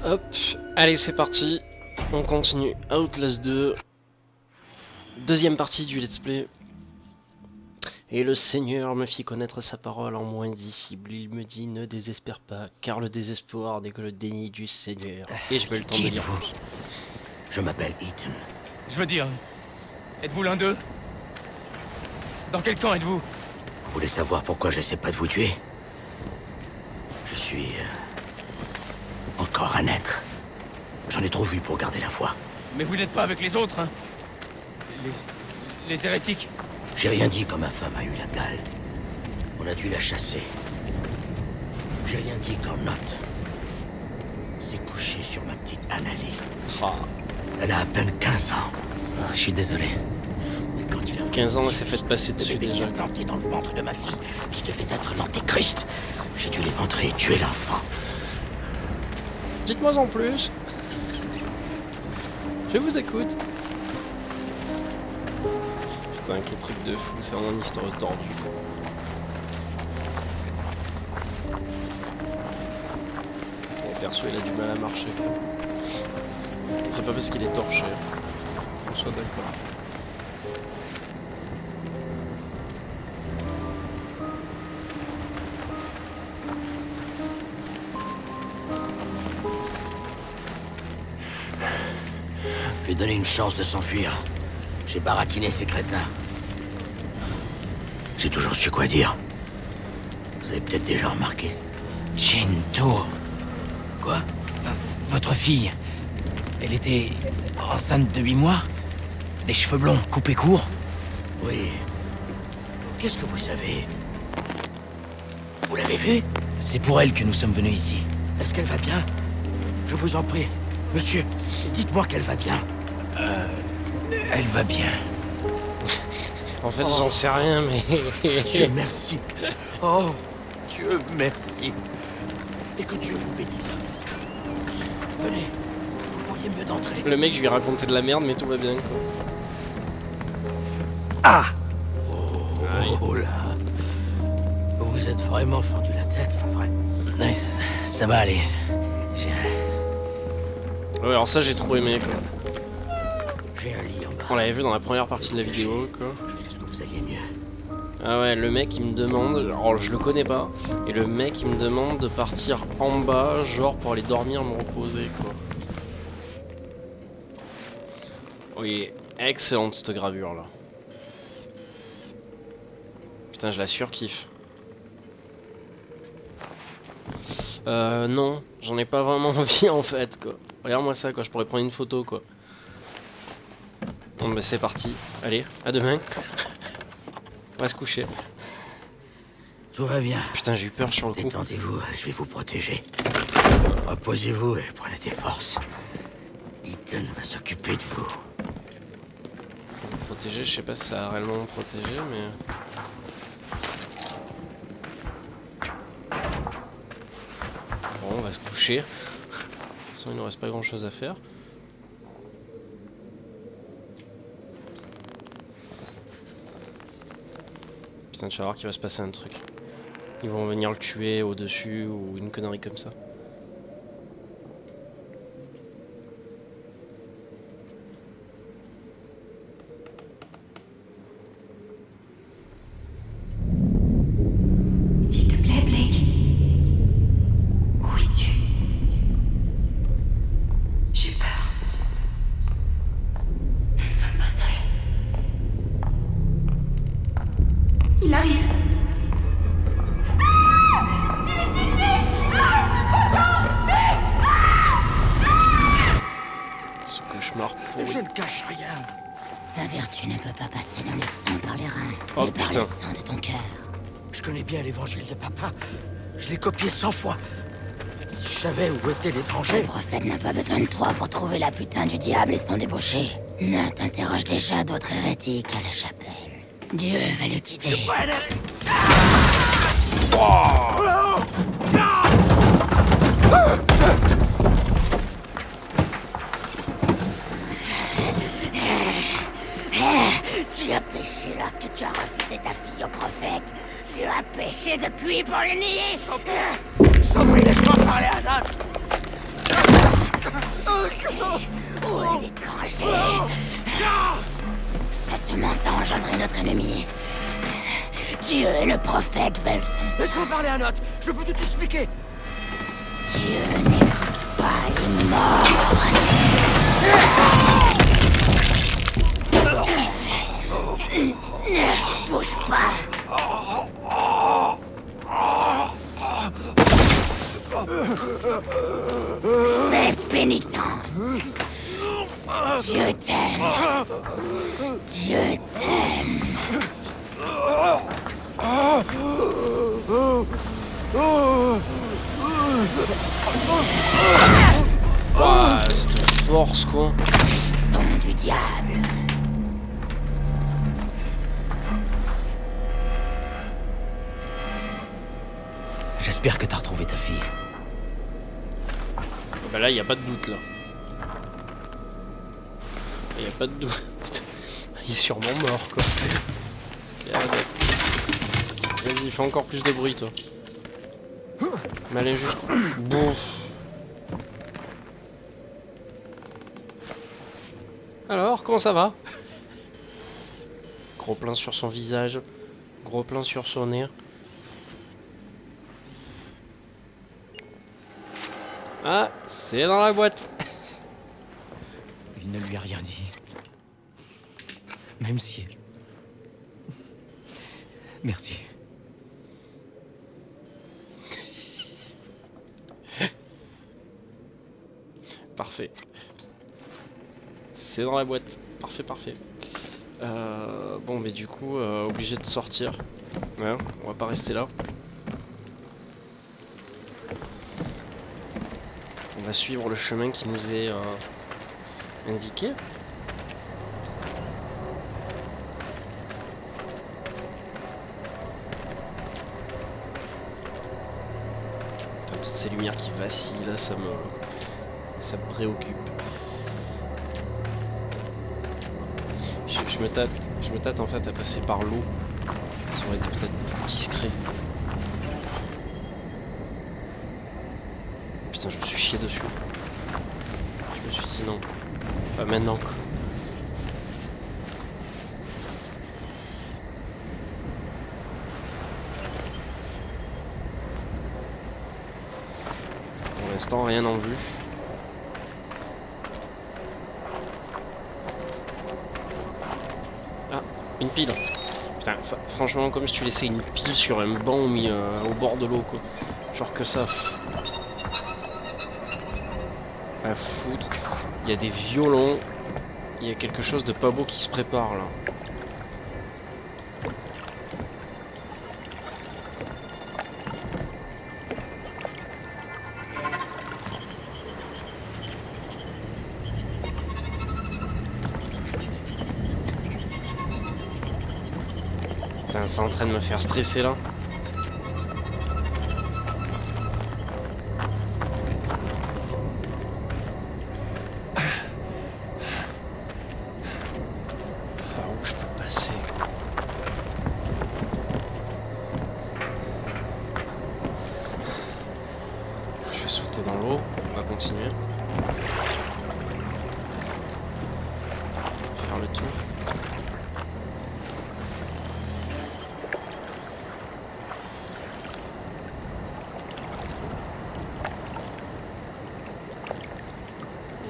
Hop, allez c'est parti, on continue Outlast 2, deuxième partie du let's play. Et le Seigneur me fit connaître sa parole en moins indicible, il me dit ne désespère pas, car le désespoir n'est que le déni du Seigneur. Et je vais le temps de lire. Je m'appelle Ethan. Je veux dire, êtes-vous l'un d'eux? Dans quel camp êtes-vous? Vous voulez savoir pourquoi j'essaie pas de vous tuer? Je suis... encore un être. J'en ai trop vu pour garder la foi. Mais vous n'êtes pas avec les autres, hein? Les hérétiques? J'ai rien dit quand ma femme a eu la gale. On a dû la chasser. J'ai rien dit quand Note s'est couché sur ma petite Annalie. Ah. Elle a à peine 15 ans. Oh, je suis désolé. Mais quand il a 15 ans, elle s'est fait passer dessus déjà. Planté dans le ventre de ma fille, qui devait être l'antéchrist. J'ai dû l'éventrer et tuer l'enfant. Dites-moi en plus. Je vous écoute. Putain, quel truc de fou, c'est vraiment une histoire tordue. Mon perso il a du mal à marcher. C'est pas parce qu'il est torché. On soit d'accord. Je lui ai donné une chance de s'enfuir. J'ai baratiné ces crétins. J'ai toujours su quoi dire. Vous avez peut-être déjà remarqué. Chinto. Quoi? Votre fille, elle était enceinte de 8 mois? Des cheveux blonds coupés courts? Oui. Qu'est-ce que vous savez? Vous l'avez vue? C'est pour elle que nous sommes venus ici. Est-ce qu'elle va bien? Je vous en prie. Monsieur, dites-moi qu'elle va bien. Elle va bien. En fait, j'en sais rien, mais... Dieu merci. Oh, Dieu merci. Et que Dieu vous bénisse. Venez, vous feriez mieux d'entrer. Le mec, je lui ai raconté de la merde, mais tout va bien, quoi. Ah! Oh là. Vous vous êtes vraiment fendu la tête, pas vrai? Ouais, ça va aller. Ouais, alors ça, j'ai trop aimé, quoi. J'ai un lit en bas. On l'avait vu dans la première partie de la vidéo, quoi. Jusqu'à ce que vous alliez mieux. Ah ouais, le mec il me demande, alors je le connais pas, et le mec il me demande de partir en bas, genre pour aller dormir, me reposer quoi. Oui, excellente cette gravure là. Putain, je la surkiffe. Non, j'en ai pas vraiment envie en fait quoi. Regarde-moi ça quoi, je pourrais prendre une photo quoi. Bon bah c'est parti, allez, à demain. On va se coucher. Tout va bien. Putain, j'ai eu peur sur le coup. Détendez-vous, je vais vous protéger. Reposez-vous et prenez des forces. Ethan va s'occuper de vous. Protéger, je sais pas si ça a réellement protégé, mais... Bon, on va se coucher. De toute façon, il ne reste pas grand chose à faire. Putain, tu vas voir qu'il va se passer un truc. Ils vont venir le tuer au-dessus ou une connerie comme ça. S'il te plaît, Blake. Où es-tu? J'ai peur. Nous ne sommes pas seuls. Il arrive. Ce cauchemar pourri. Je ne cache rien. La vertu ne peut pas passer dans le sang par les reins, Oh, mais par putain. le sang de ton cœur. Je connais bien l'évangile de papa. Je l'ai copié 100 fois. Si je savais où était Le l'étranger... prophète n'a pas besoin de toi pour trouver la putain du diable et son débauché. Ne t'interroge déjà d'autres hérétiques à la chapelle. Dieu va le guider. Tu as péché lorsque tu as refusé ta fille au prophète. Tu as péché depuis pour le nier. Je t'en prie, laisse-moi parler, Adam. Où est l'étranger? Sa semence a engendré notre ennemi. Dieu et le prophète veulent son sang. Laisse-moi parler à Note. Je peux tout expliquer. Dieu n'écoute pas les morts. Ne bouge pas. Fais pénitence. Dieu t'aime. Dieu t'aime. Ah, cette force quoi. Ton du diable. J'espère que t'as retrouvé ta fille. Bah là, y a pas de doute là. Y a pas de doute. Il est sûrement mort quoi. C'est clair. Vas-y, fais encore plus de bruit toi. Mais allez juste. Bon. Alors, comment ça va? Gros plan sur son visage. Gros plan sur son nez. Ah, c'est dans la boîte. Il ne lui a rien dit. Même si... Merci. Parfait. C'est dans la boîte. Parfait, parfait. Bon, mais du coup, obligé de sortir. Ouais, on va pas rester là. On va suivre le chemin qui nous est indiqué. Putain, toutes ces lumières qui vacillent là, ça me préoccupe. Je me tâte en fait à passer par l'eau. Ça aurait été peut-être plus discret. Putain, je me suis chié dessus. Je me suis dit non. Pas maintenant quoi. Pour l'instant, rien en vue. Ah, une pile. Putain, franchement, comme si tu laissais une pile sur un banc mis au bord de l'eau quoi. Genre que ça. À foutre. Il y a des violons. Il y a quelque chose de pas beau qui se prépare là. Putain, c'est en train de me faire stresser là. Dans l'eau, on va continuer. Faire le tour.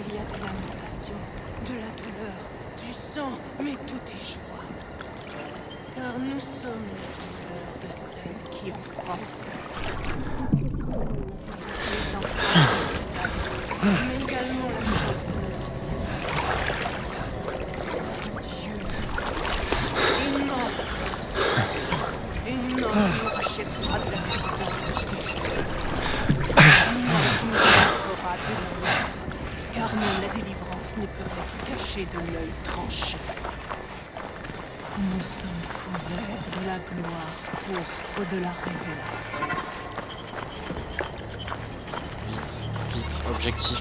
Il y a des lamentations, de la douleur, du sang, mais tout est joie. Car nous sommes la douleur de celles qui enfantent. Les enfants, mais également la chance de notre Seigneur. Dieu, une mort nous rachètera de la puissance de ses jours. Une mort nous sauvera de la mort, car même la délivrance ne peut être cachée de l'œil tranché. Nous sommes couverts de la gloire pourpre de la révélation. Vite, objectif.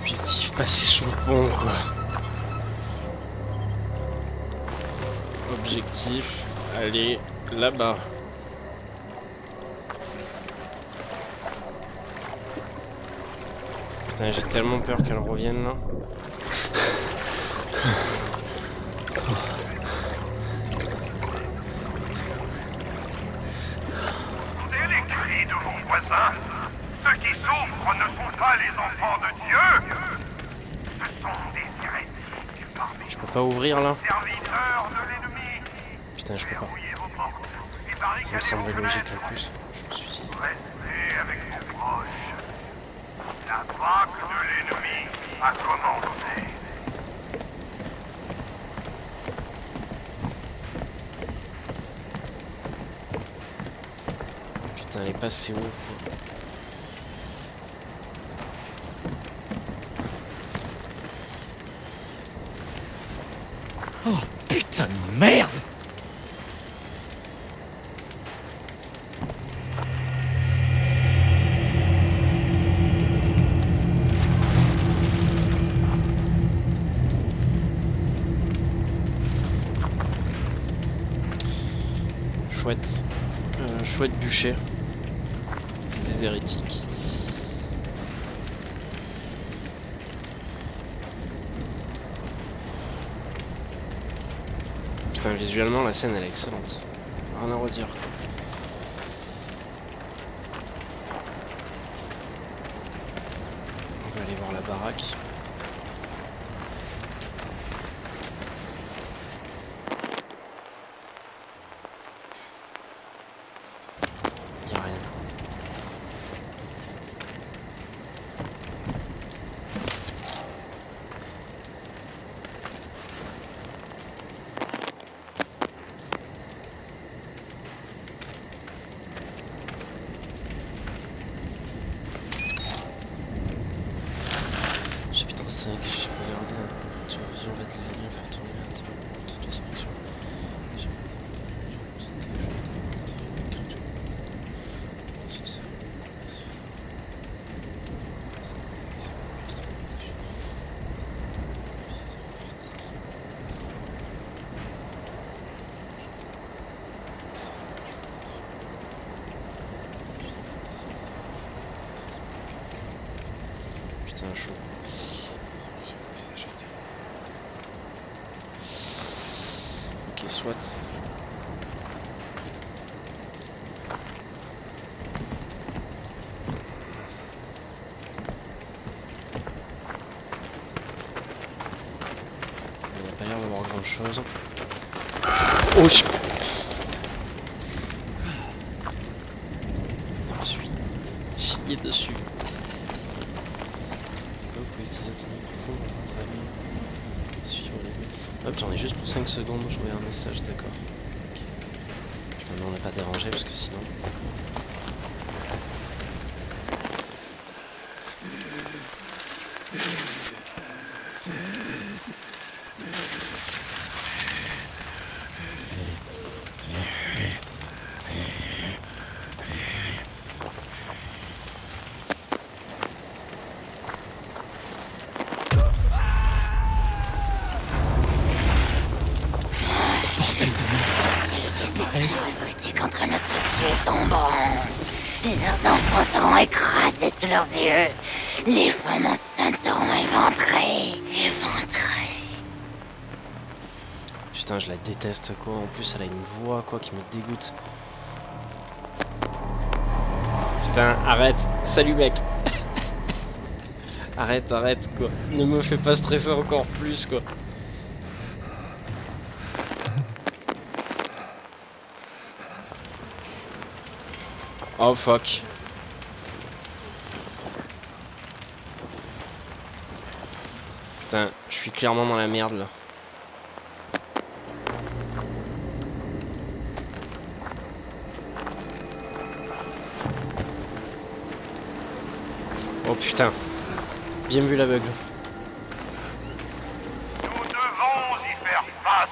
Objectif passer sous le pont quoi. Objectif, aller là-bas. Putain, j'ai tellement peur qu'elle revienne là. Entendez les cris de vos voisins. Ceux qui souffrent ne sont pas les enfants de Dieu. Ce sont des hérétiques parmi Je peux pas ouvrir là. les serviteurs de l'ennemi. Putain, je peux pas. Verrouillez vos portes et Ça me barricadez semblait vos logique fenêtres. en plus. Je me suis dit. Restez avec vos proches. La vague de l'ennemi a commencé. Putain, elle est passée où? Oh putain de merde! Chouette. Chouette bûcher. C'est des hérétiques. Putain, visuellement, la scène elle est excellente. Rien à redire. On va aller voir la baraque. Y a rien. Chapitre 5, j'ai regardé un tour vision, on va de la lumière, faire tourner un petit peu de toute direction. Putain, chaud. Ok, soit. Il n'y a pas l'air d'avoir grand chose. Oh, je me suis chié dessus. Hop, l'utilisateur microphone, on va très bien. Suivre les buts. Hop, j'en ai juste pour 5 secondes, je voyais un message, d'accord. Ok. Maintenant on n'est pas dérangé parce que sinon. Ceux qui se sont révoltés contre notre Dieu tomberont. Leurs enfants seront écrasés sous leurs yeux. Les femmes enceintes seront éventrées. Éventrées. Putain, je la déteste quoi. En plus, elle a une voix quoi qui me dégoûte. Putain, arrête. Salut mec. Arrête, arrête quoi. Ne me fais pas stresser encore plus quoi. Oh fuck. Putain, je suis clairement dans la merde là. Oh putain. Bien vu l'aveugle. Nous devons y faire face.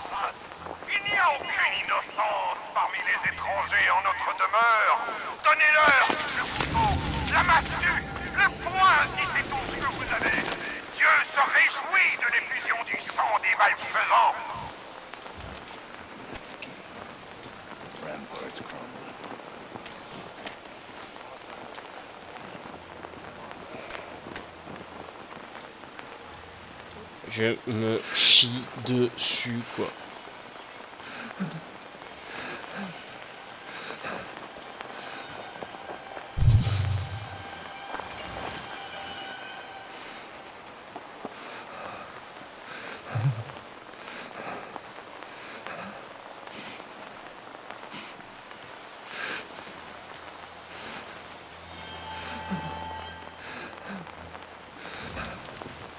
Il n'y a aucune innocence parmi les étrangers en notre demeure. Donnez-leur le couteau, la massue, le poing si c'est tout ce que vous avez. Dieu se réjouit de l'effusion du sang des malfaisants. Je me chie dessus, quoi.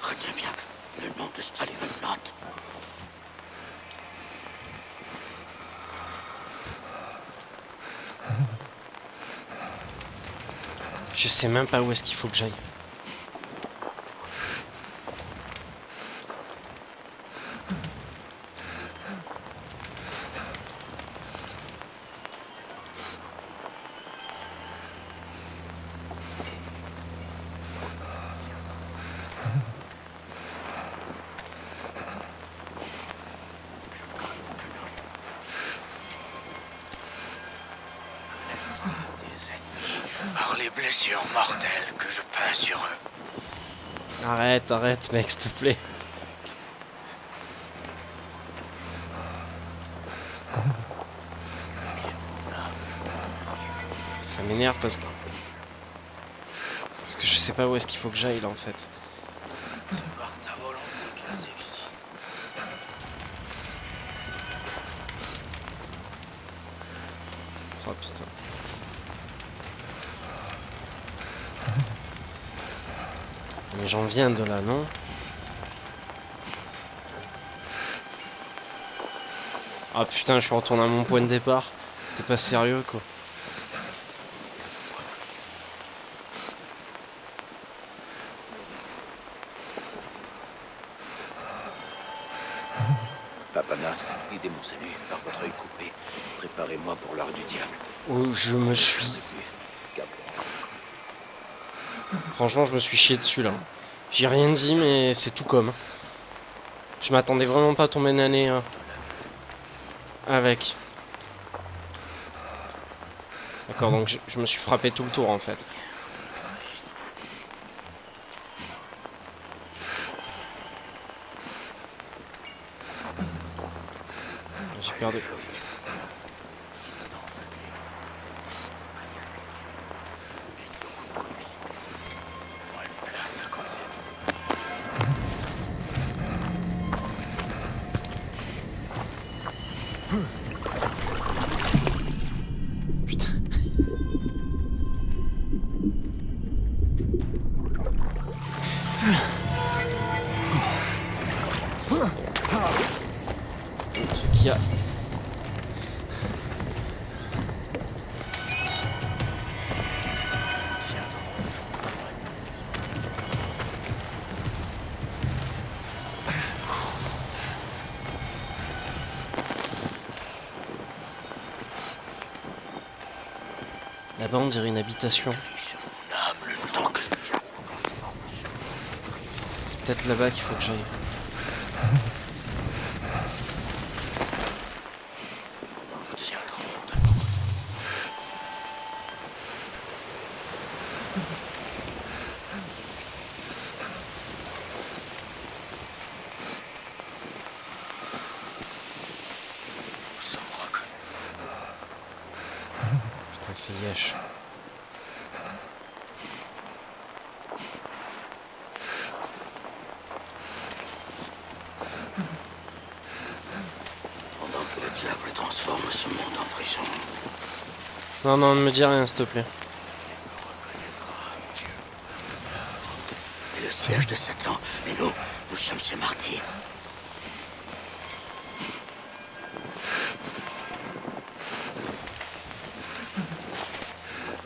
Retiens bien le nom de Sullivan Knott. Je sais même pas où est-ce qu'il faut que j'aille. Par les blessures mortelles que je peins sur eux. Arrête, arrête, mec, s'il te plaît. Ça m'énerve parce que je sais pas où est-ce qu'il faut que j'aille là en fait. Par ta volonté, c'est ici. Oh putain. Mais j'en viens de là, non? Ah putain, je suis retourné à mon point de départ. T'es pas sérieux quoi. Papa Knott, guidez mon salut par votre œil coupé. Préparez-moi pour l'heure du diable. Oh, je me suis... Franchement, je me suis chié dessus là. J'ai rien dit, mais c'est tout comme. Je m'attendais vraiment pas à tomber nané avec. D'accord, donc je me suis frappé tout le tour en fait. J'ai perdu. Putain. Le truc qu'il y a. Là-bas, on dirait une habitation. Sur mon âme, le temps que... C'est peut-être là-bas qu'il faut que j'aille. Vous tiendront. Nous sommes reconnus. Putain, fait yesh. Pendant que le diable transforme ce monde en prison. Non, non, ne me dis rien, s'il te plaît. Et le siège de Satan. Et nous sommes ses martyrs.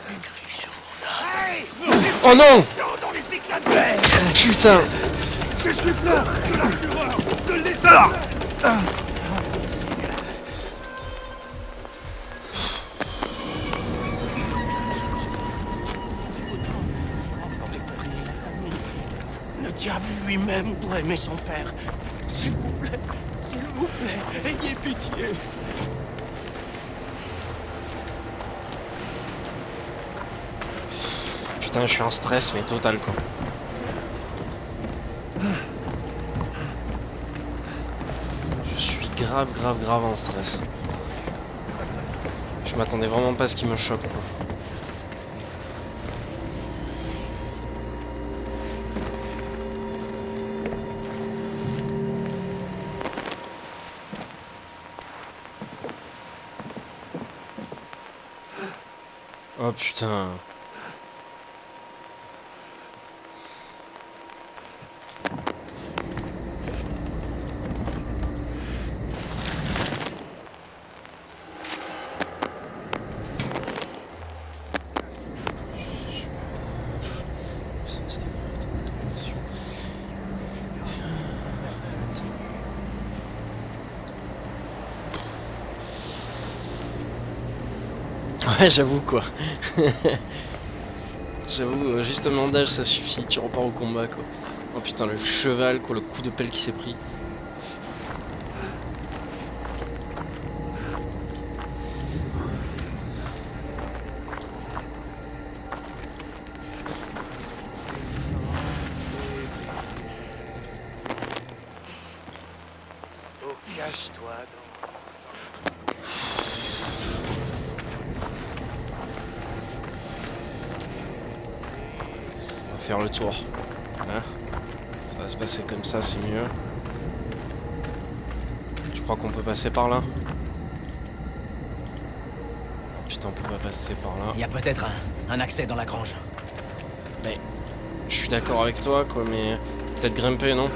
Écrit sur mon âme. Oh non! Dans les éclats de verre, Putain! je suis plein de la fureur de l'État. Le diable lui-même doit aimer son père. S'il vous plaît, ayez pitié. Putain, je suis en stress, mais total quoi. grave en stress. Je m'attendais vraiment pas à ce qu'il me choque quoi. Oh putain. Ouais, j'avoue quoi. J'avoue, juste un mandage ça suffit, tu repars au combat quoi. Oh putain, le cheval quoi, le coup de pelle qui s'est pris. Oh, cache-toi dans le sang. On va faire le tour. Hein, ça va se passer comme ça, c'est mieux. Je crois qu'on peut passer par là. Putain, on peut pas passer par là. Il y a peut-être un accès dans la grange. Mais je suis d'accord avec toi quoi, mais peut-être grimper non?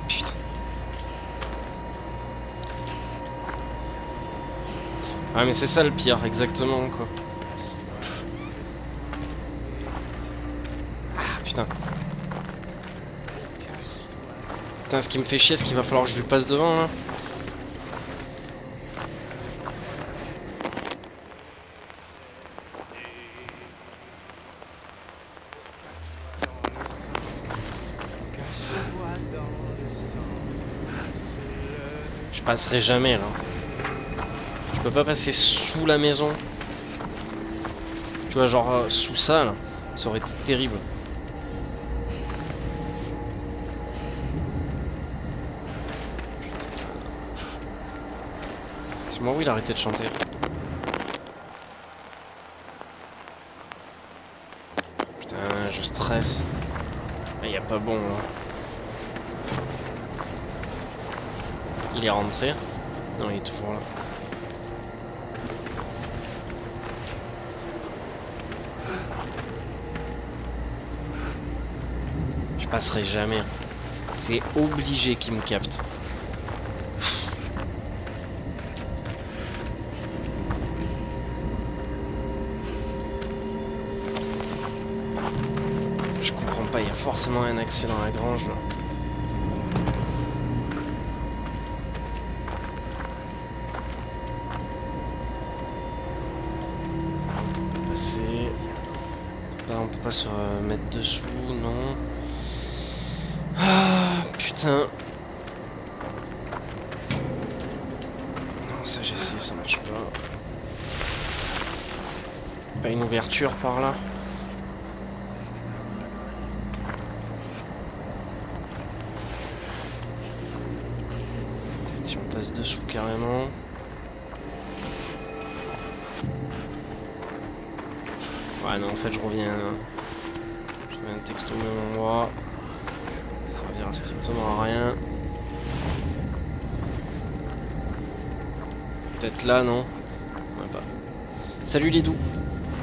Putain. Ah mais c'est ça le pire, exactement quoi. Ah putain. Putain, ce qui me fait chier, c'est qu'il va falloir que je lui passe devant là. Je passerai jamais là. Je peux pas passer sous la maison. Tu vois, genre sous ça là. Ça aurait été terrible. C'est moi où il a arrêté de chanter. Putain, je stresse. Ah, y a pas bon là. Il est rentré? Non, il est toujours là. Je passerai jamais. C'est obligé qu'il me capte. Je comprends pas, il y a forcément un accès dans la grange là. Passer. Là, on peut pas se mettre dessous, non. Ah putain. Non, ça j'ai essayé, ça marche pas. Pas une ouverture par là. Si on passe dessous carrément. Ouais non, en fait je reviens texto au même endroit. Ça servira strictement à rien. Peut-être là, non? Ouais, pas. Salut les doux.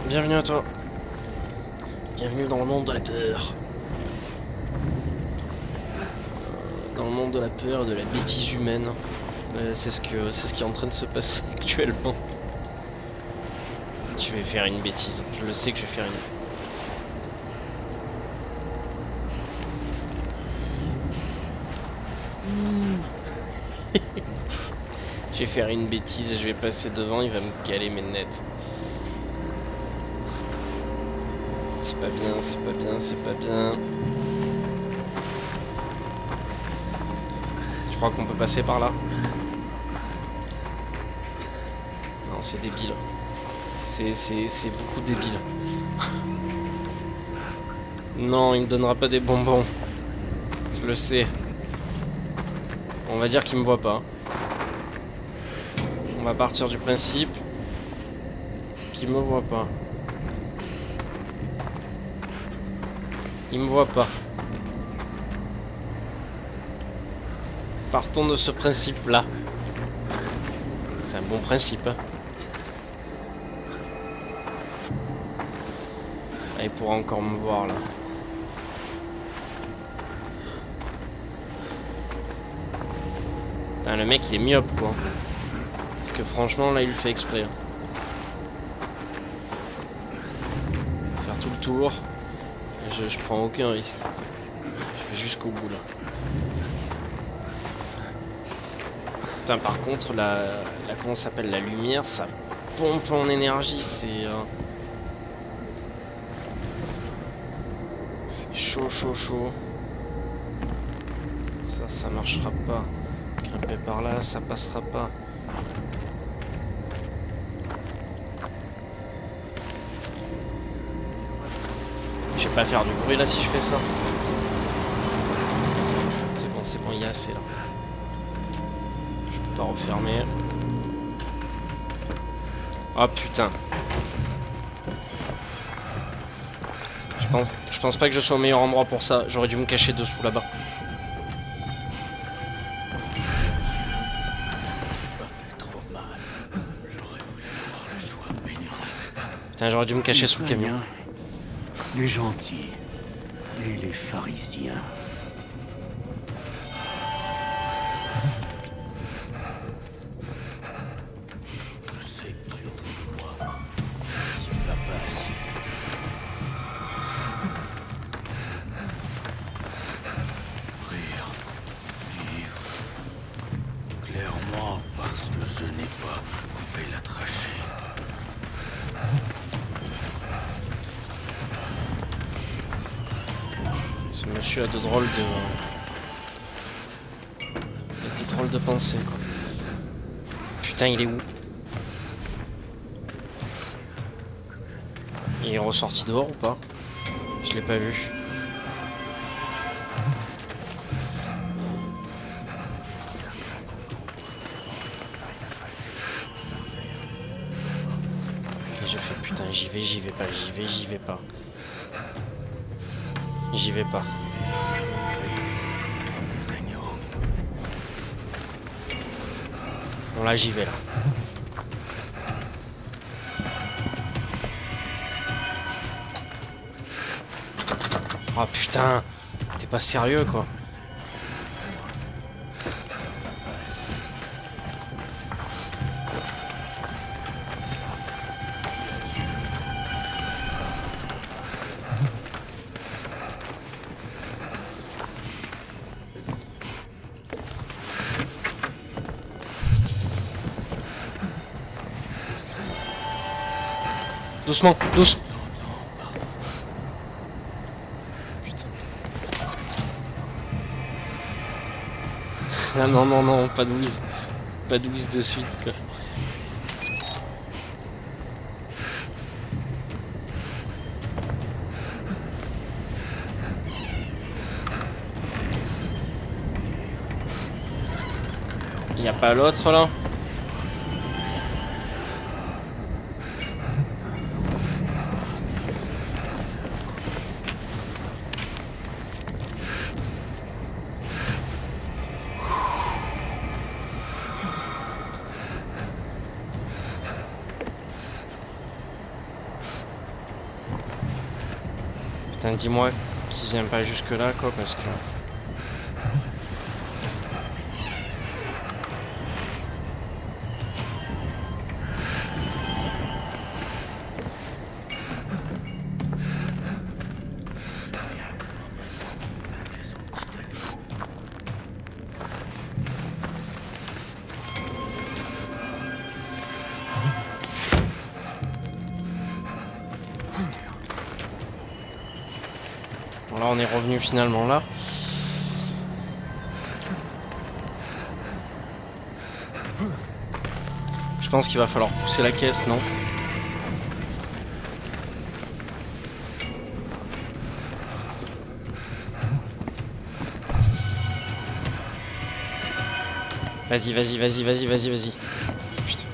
Bienvenue à toi. Bienvenue dans le monde de la peur. Dans le monde de la peur et de la bêtise humaine. C'est ce qui est en train de se passer actuellement. Je vais faire une bêtise. Je le sais que je vais faire une... Je vais faire une bêtise et je vais passer devant, il va me caler mes nets. C'est pas bien, c'est pas bien, c'est pas bien. Je crois qu'on peut passer par là. Non, c'est débile. C'est beaucoup débile. Non, il me donnera pas des bonbons. Je le sais. On va dire qu'il me voit pas. On va partir du principe qu'il me voit pas. Il me voit pas. Partons de ce principe-là. C'est un bon principe. Hein. Ah, il pourra encore me voir là. Putain, le mec il est myope quoi. Parce que franchement là il le fait exprès. Hein. Faire tout le tour. Je prends aucun risque. Je vais jusqu'au bout là. Putain, par contre la comment ça s'appelle, la lumière ça pompe en énergie, c'est chaud chaud chaud. Ça marchera pas. Grimper par là, ça passera pas. Je vais pas faire du bruit là si je fais ça. C'est bon, il y a assez là. Je peux pas refermer. Oh putain. Je pense pas que je sois au meilleur endroit pour ça. J'aurais dû me cacher dessous là-bas. Putain, j'aurais dû me cacher sous le camion. Les gentils et les pharisiens. Je sais que tu étais de moi. Si papa assis. Rire, vivre. Clairement parce que je n'ai pas coupé la trachée. Ce monsieur a de drôles de pensées quoi. Putain, il est où? Il est ressorti dehors ou pas? Je l'ai pas vu. Ok, je fais putain, j'y vais pas. J'y vais pas. Bon là j'y vais là. Oh putain, t'es pas sérieux quoi. Doucement, doucement. Putain. Ah non, pas de whiz. Pas de whiz de suite quoi. Y a pas l'autre là? Putain, dis-moi qu'il vient pas jusque là quoi, parce que... Bon, là on est revenu finalement là. Je pense qu'il va falloir pousser la caisse, non? Vas-y, vas-y, vas-y, vas-y, vas-y, vas-y. Putain.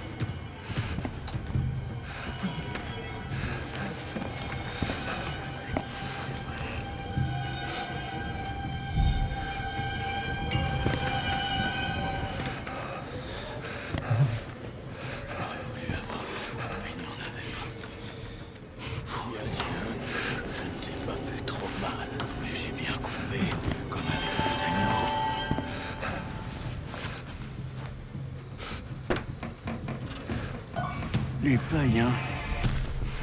Les païens,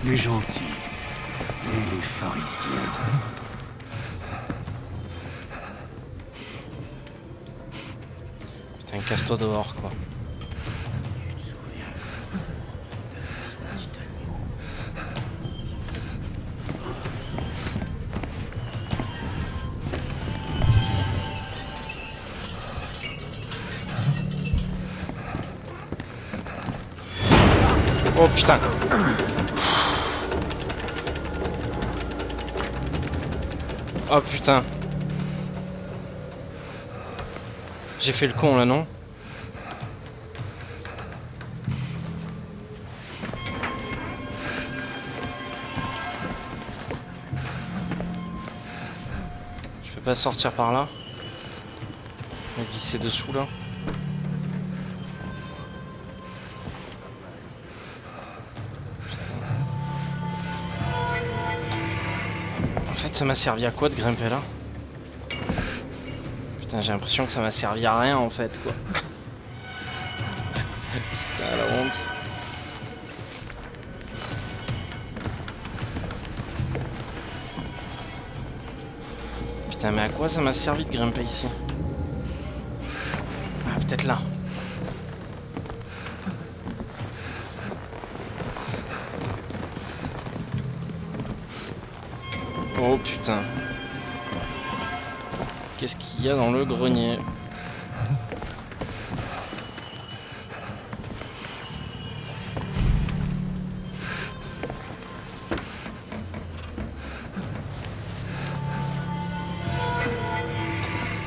les gentils et les pharisiens. Putain, casse-toi dehors, quoi. Oh putain. Oh putain. J'ai fait le con là, non? Je peux pas sortir par là? Je vais glisser dessous là. En fait, ça m'a servi à quoi de grimper là? Putain, j'ai l'impression que ça m'a servi à rien en fait, quoi. Putain, la honte. Putain, mais à quoi ça m'a servi de grimper ici? Ah, peut-être là. Oh putain. Qu'est-ce qu'il y a dans le grenier?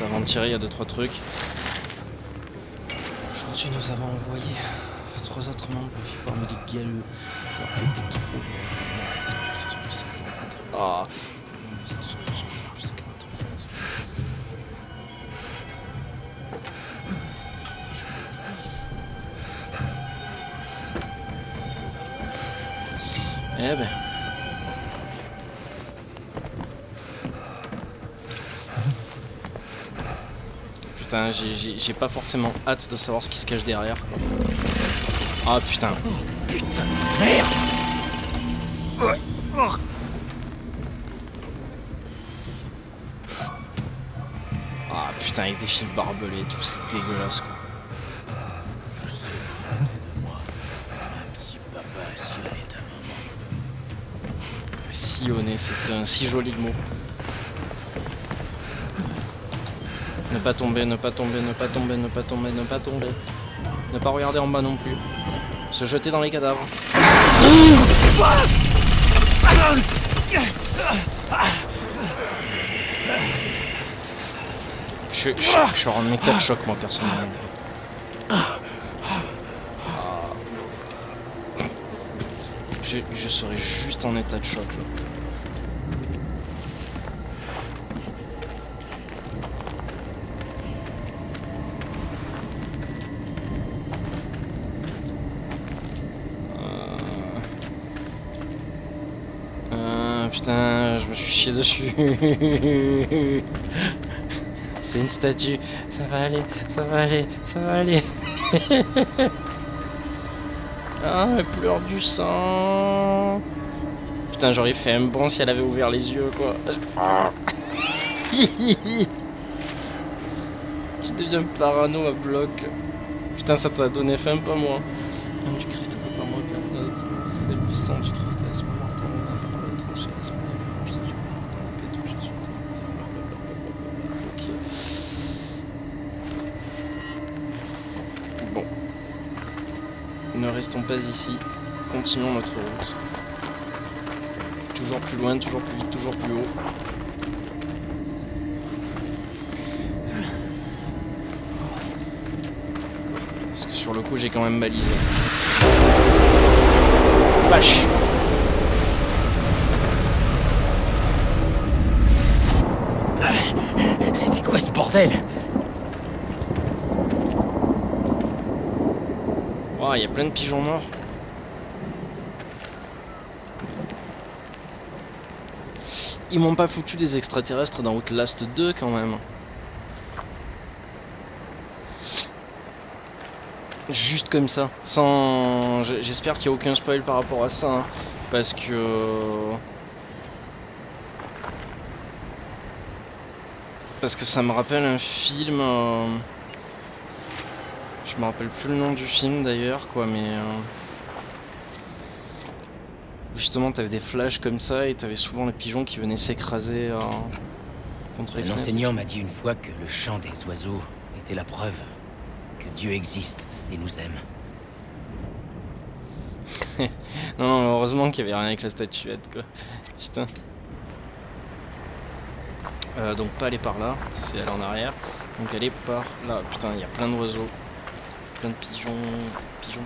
Avant de tirer, il y a 2-3 trucs. Aujourd'hui, nous avons envoyé 3 autres membres du forme des galeux. Leur péter trop. Ah. Eh ben. Putain, j'ai pas forcément hâte de savoir ce qui se cache derrière, quoi. Ah putain. Putain de merde! Ah putain, avec des fils barbelés et tout, c'est dégueulasse, quoi. Je sais que tu étais de moi, même si papa a sillonné ta maman. Sillonner, c'est un si joli mot. Ne pas tomber, ne pas tomber, ne pas tomber, ne pas tomber, ne pas tomber. Ne pas regarder en bas non plus. Se jeter dans les cadavres. Je suis en état de choc, moi, personnellement. Je serais juste en état de choc, là. Putain, je me suis chié dessus. C'est une statue. Ça va aller, ça va aller, ça va aller. Ah, elle pleure du sang. Putain, j'aurais fait un bon si elle avait ouvert les yeux, quoi. Tu deviens parano à bloc. Putain, ça t'a donné faim, pas moi. L'âme du Christ, pas moi, c'est le sang du Christ. Bon. Ne restons pas ici. Continuons notre route. Toujours plus loin, toujours plus vite, toujours plus haut. pour le coup, j'ai quand même balisé. Vache. C'était quoi ce bordel? Oh, il y a plein de pigeons morts. Ils m'ont pas foutu des extraterrestres dans Outlast 2 quand même. Juste comme ça, sans... J'espère qu'il n'y a aucun spoil par rapport à ça, hein, parce que... Parce que ça me rappelle un film... Je me rappelle plus le nom du film d'ailleurs, quoi, mais... Justement, t'avais des flashs comme ça, et t'avais souvent les pigeons qui venaient s'écraser contre les fenêtres. L'enseignant m'a dit une fois que le chant des oiseaux était la preuve que Dieu existe et nous aime. Non, non, heureusement qu'il y avait rien avec la statuette, quoi. Putain. Donc pas aller par là, c'est aller en arrière. Donc aller par là. Putain, il y a plein d'oiseaux. Plein de pigeons. Pigeons.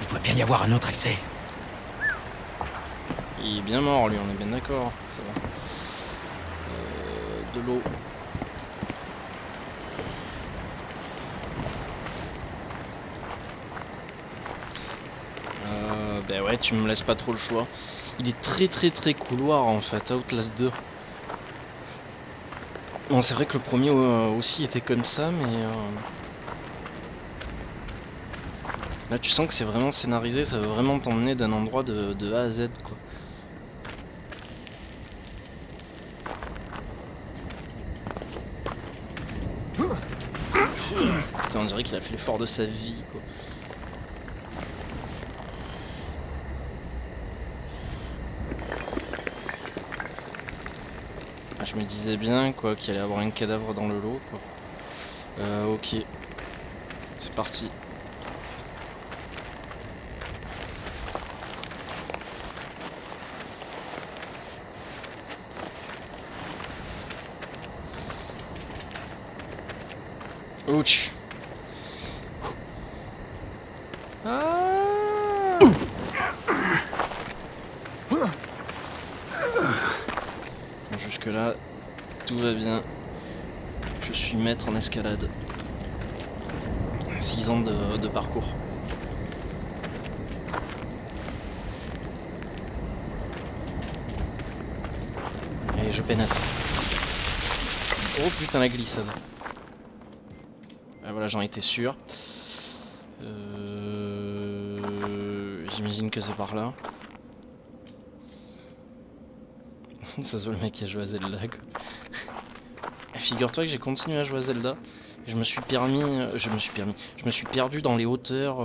Il doit bien y avoir un autre accès. Il est bien mort, lui, on est bien d'accord. Ça va. De l'eau. Ben ouais, tu me laisses pas trop le choix. Il est très couloir en fait, Outlast 2. Bon, c'est vrai que le premier aussi était comme ça, mais... Là tu sens que c'est vraiment scénarisé, ça veut vraiment t'emmener d'un endroit de A à Z, quoi. Putain, on dirait qu'il a fait l'effort de sa vie, quoi. Je me disais bien quoi qu'il allait y avoir un cadavre dans le lot, quoi. Ok. C'est parti. Ouch. Ah. Jusque là, tout va bien. Je suis maître en escalade. 6 ans de parcours. Et je pénètre. Oh putain, la glissade. Ah, voilà, j'en étais sûr. J'imagine que c'est par là. Ça se voit, le mec qui a joué à Zelda, quoi. Figure-toi que j'ai continué à jouer à Zelda. Je me suis perdu dans les hauteurs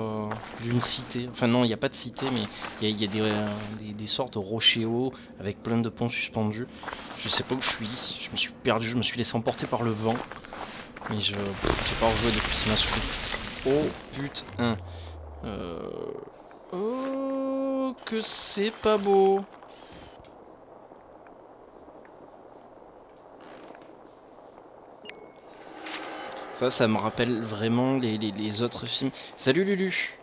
d'une cité. Enfin non, il n'y a pas de cité, mais il y a des sortes de rochers hauts avec plein de ponts suspendus. Je sais pas où je suis. Je me suis perdu, je me suis laissé emporter par le vent. Mais j'ai pas rejoué depuis, ça m'a saoulé. Oh putain. Oh, que c'est pas beau. Ça me rappelle vraiment les autres films. Salut Lulu.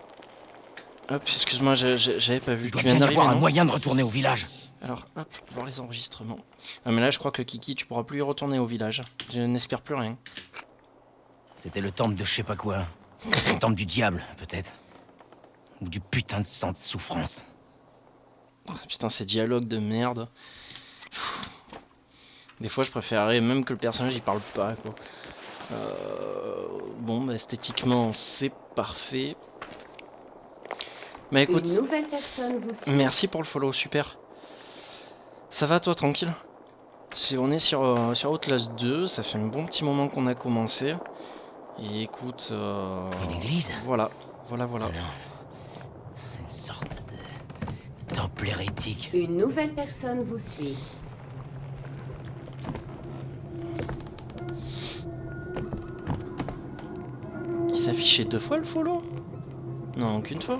Hop, excuse-moi, j'avais pas vu. Il doit Tu viens bien y d'arriver, avoir un non? moyen de retourner au village. Alors, hop, voir les enregistrements. Ah mais là, je crois que Kiki, tu pourras plus y retourner au village. Je n'espère plus rien. C'était le temple de je sais pas quoi. Le temple du diable, peut-être. Ou du putain de sang de souffrance. Oh, putain, ces dialogues de merde. Des fois, je préférerais même que le personnage, il parle pas, quoi. Bon, bah, esthétiquement, c'est parfait. Bah écoute, Une nouvelle personne vous suit. merci pour le follow, super. Ça va toi, tranquille? On est sur Outlast 2, ça fait un bon petit moment qu'on a commencé. Et écoute... Et l'église? Voilà. Ah non. Une sorte de temple hérétique. Une nouvelle personne vous suit. Il s'affichait 2 fois le follow? Non, qu'une fois.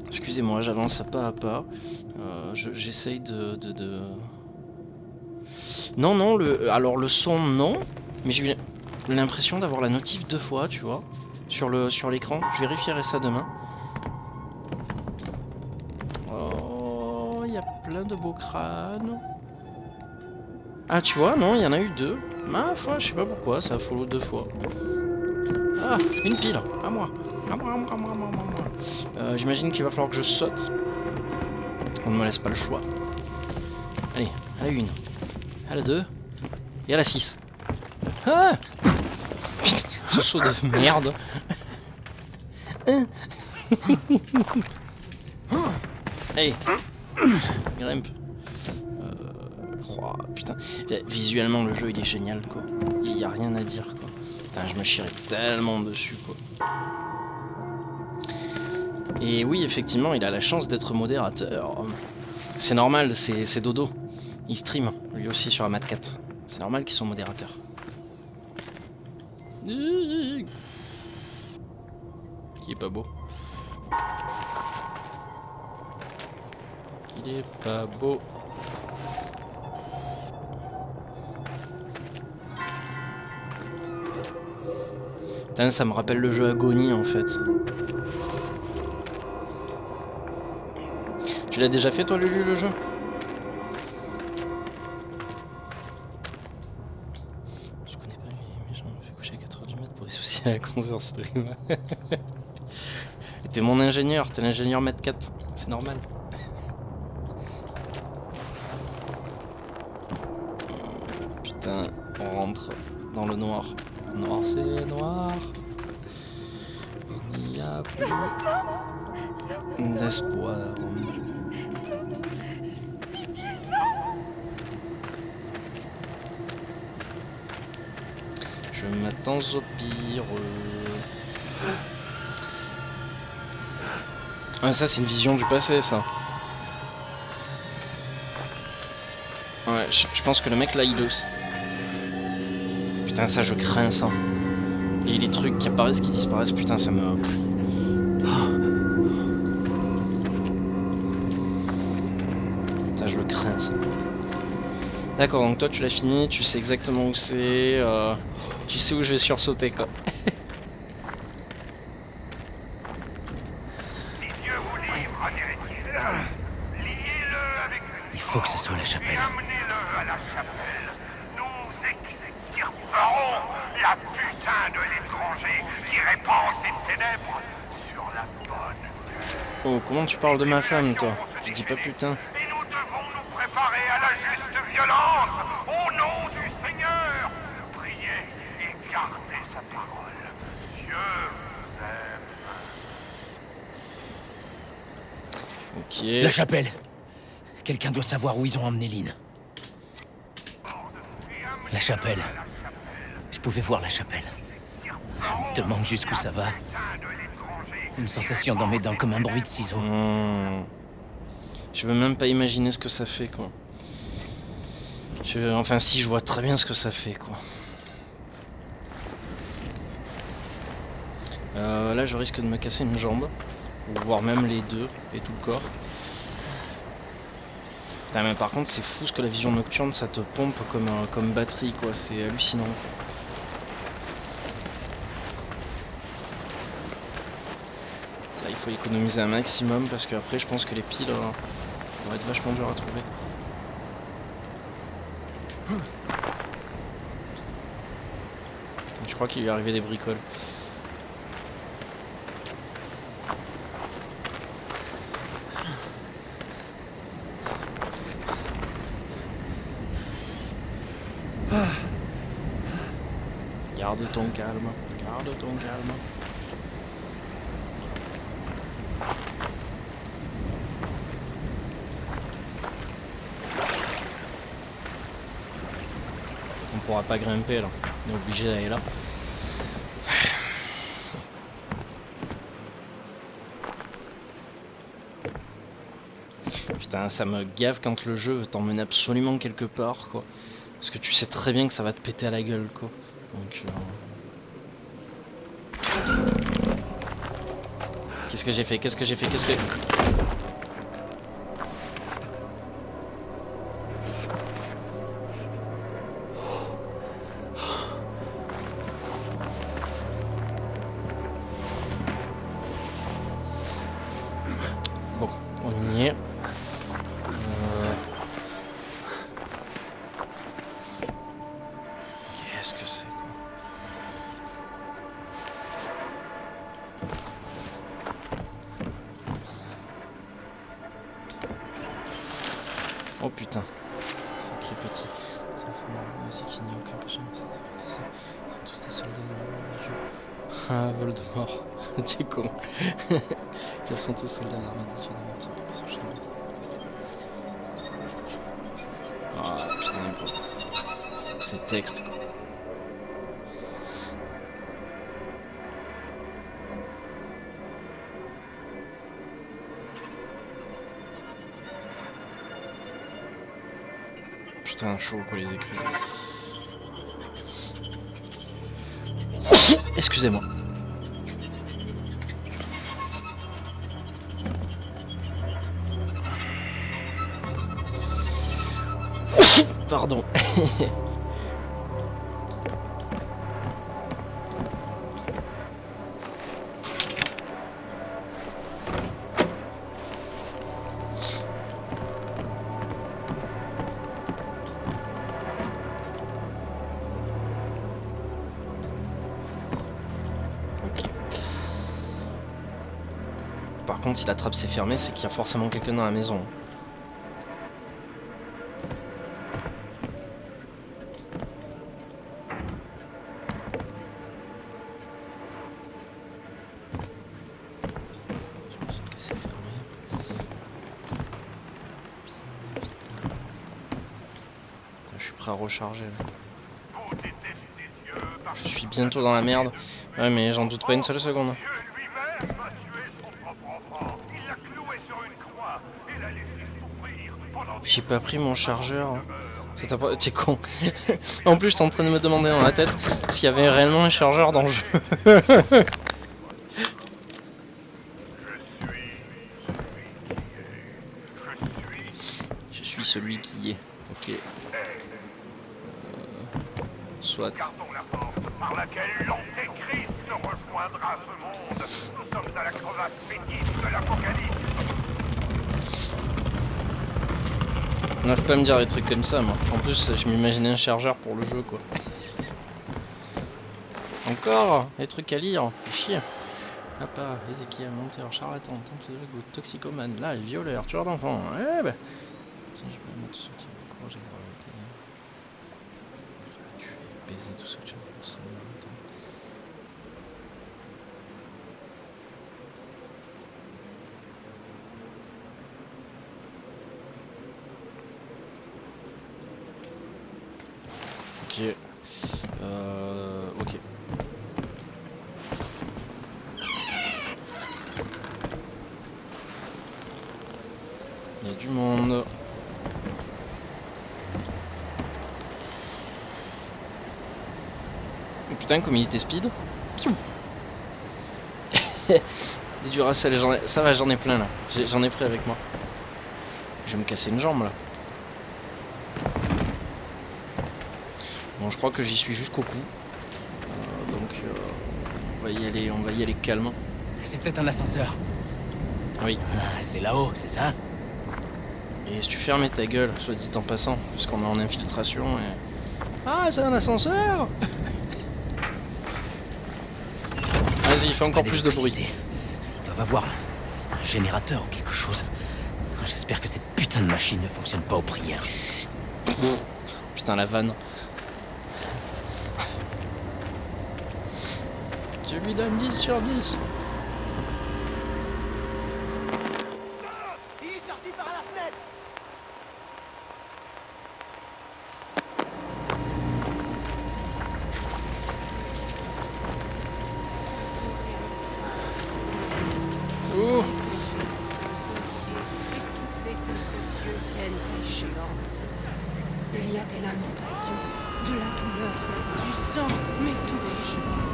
Excusez-moi, j'avance pas à pas. J'essaye de... Non, non, alors le son, non. Mais j'ai eu l'impression d'avoir la notif 2 fois, tu vois. Sur l'écran. Je vérifierai ça demain. Oh, il y a plein de beaux crânes. Ah, tu vois, non, il y en a eu 2. Ma foi, je sais pas pourquoi, ça a follow 2 fois. Ah, une pile, à moi. À moi. J'imagine qu'il va falloir que je saute. On ne me laisse pas le choix. Allez, à la 1. À la 2. Et à la 6. Ah putain, ce saut de merde. Allez, grimpe. Oh, putain. Visuellement, le jeu il est génial, quoi. Il n'y a rien à dire, quoi. Putain, je me chierais tellement dessus, quoi. Et oui, effectivement, il a la chance d'être modérateur. C'est normal, c'est Dodo. Il stream, lui aussi, sur Amat 4. C'est normal qu'ils soient modérateurs. Qui est pas beau. Il est pas beau. Putain, ça me rappelle le jeu Agony en fait. Tu l'as déjà fait toi Lulu le jeu? Je connais pas lui, mais j'en fais coucher à 4h du mat pour des soucis à la conscience stream. T'es mon ingénieur, t'es l'ingénieur Mat 4, c'est normal. Putain, on rentre dans le noir. Noir c'est noir. Il n'y a plus d'espoir. Je m'attends au pire. Ah, ça c'est une vision du passé ça. Ouais, je pense que le mec là il le... Putain ça je crains ça. Et les trucs qui apparaissent, qui disparaissent, putain ça me... Putain je le crains ça. D'accord, donc toi tu l'as fini, tu sais exactement où c'est, tu sais où je vais sursauter quoi. Il faut que ce soit la chapelle. Amenez-le à la chapelle. Nous extirperons la putain de l'étranger qui répand ses ténèbres sur la bonne. Oh, comment tu parles de ma femme toi? Je dis pas putain. Et nous devons nous préparer à la juste violence au nom du Seigneur. Priez et gardez sa parole. Dieu vous aime. Ok. La chapelle. Quelqu'un doit savoir où ils ont emmené Lynn. La chapelle. Je pouvais voir la chapelle. Je me demande jusqu'où ça va. Une sensation dans mes dents comme un bruit de ciseaux. Je veux même pas imaginer ce que ça fait quoi. Enfin si, je vois très bien ce que ça fait quoi. Là je risque de me casser une jambe. Ou voire même les deux et tout le corps. Putain mais par contre c'est fou ce que la vision nocturne ça te pompe comme batterie quoi, c'est hallucinant. Ça, il faut économiser un maximum parce qu'après je pense que les piles vont être vachement dures à trouver. Je crois qu'il lui est arrivé des bricoles. Garde ton calme, garde ton calme. On pourra pas grimper là, on est obligé d'aller là. Putain, ça me gave quand le jeu veut t'emmener absolument quelque part quoi. Parce que tu sais très bien que ça va te péter à la gueule quoi. Donc Qu'est-ce que j'ai fait? Qu'est-ce que j'ai fait? Qu'est-ce que... Qu'est-ce que c'est, quoi? Oh putain. Sacré petit. Ça fout la musique, il n'y a aucun péché. Ils sont tous des soldats de Dieu. Ah, Voldemort. T'es con. Ils sont tous soldats de l'armée des dieux. Ah putain, quoi. Ces textes, quoi. Putain, chaud quoi les écrits. Excusez-moi. Pardon. Par contre, si la trappe s'est fermée, c'est qu'il y a forcément quelqu'un dans la maison. J'imagine que c'est fermé. Putain, je suis prêt à recharger. Là. Je suis bientôt dans la merde. Ouais, mais j'en doute pas une seule seconde. J'ai pas pris mon chargeur. T'es con. En plus, j'étais en train de me demander dans la tête s'il y avait réellement un chargeur dans le jeu. Je suis celui qui est. Ok. Soit. Par laquelle l'Antéchrist rejoindra ce monde. Nous sommes à la crevasse fétiche de l'Apocalypse. On n'arrive pas à me dire des trucs comme ça, moi. En plus, je m'imaginais un chargeur pour le jeu, quoi. Encore des trucs à lire. Chier. Papa, Ézéchiel, menteur, charlatan, temple de la goutte, toxicomane, live, violeur, tueur d'enfants. Eh ben. Si je peux mettre tout ce qui me courage, j'ai tuer, baiser tout ce que tu veux. Ok. Ok. Il y a du monde. Oh putain, comme il était speed. Des Duracell, ça va, j'en ai plein là. J'en ai pris avec moi. Je vais me casser une jambe là. Bon, je crois que j'y suis jusqu'au cou. Donc on va y aller calme. C'est peut-être un ascenseur. Oui. Ah, c'est là-haut, c'est ça? Et si tu fermais ta gueule, soit dit en passant, parce qu'on est en infiltration et... Ah, c'est un ascenseur. Vas-y, fais encore plus de bruit. Ils doivent avoir un générateur ou quelque chose. J'espère que cette putain de machine ne fonctionne pas aux prières. Putain, la vanne. Je lui donne 10 sur 10. Il est sorti par la fenêtre. Ouh. Et toutes les têtes de Dieu viennent à échéance. Il y a des lamentations, de la douleur, du sang, mais tout est joie.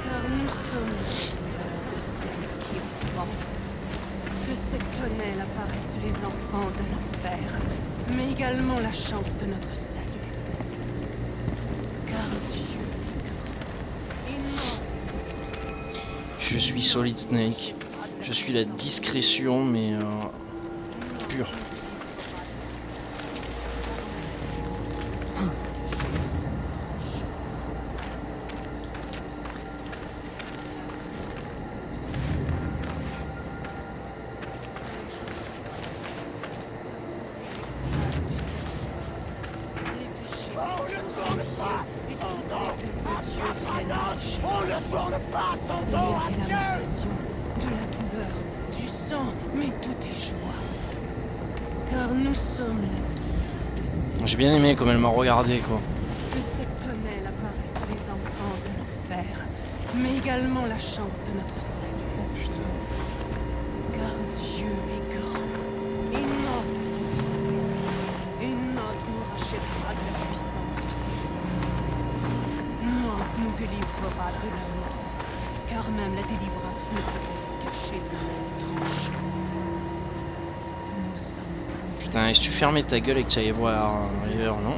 Car nous sommes la douleur de celle qui enfantent. De cette tonnelle apparaissent les enfants de l'enfer, mais également la chance de notre salut. Car Dieu est grand et mort. Je suis Solid Snake. Je suis la discrétion, mais pure. lamentations, de la douleur, du sang, mais tout est joie. Car nous sommes la douleur de celle. J'ai bien aimé comme elle m'a regardé quoi. De cette tonnelle apparaissent les enfants de l'enfer, mais également la chance de notre salut. Oh putain. Car Dieu est grand, et Note est son prophète, et Note nous rachètera de la puissance de ses jours. Note nous délivrera de la mort, car même la délivrance ne peut être cachée de l'œil tranché. Nous sommes couverts. Putain, et si tu fermais ta gueule et que tu allais voir ailleurs, non?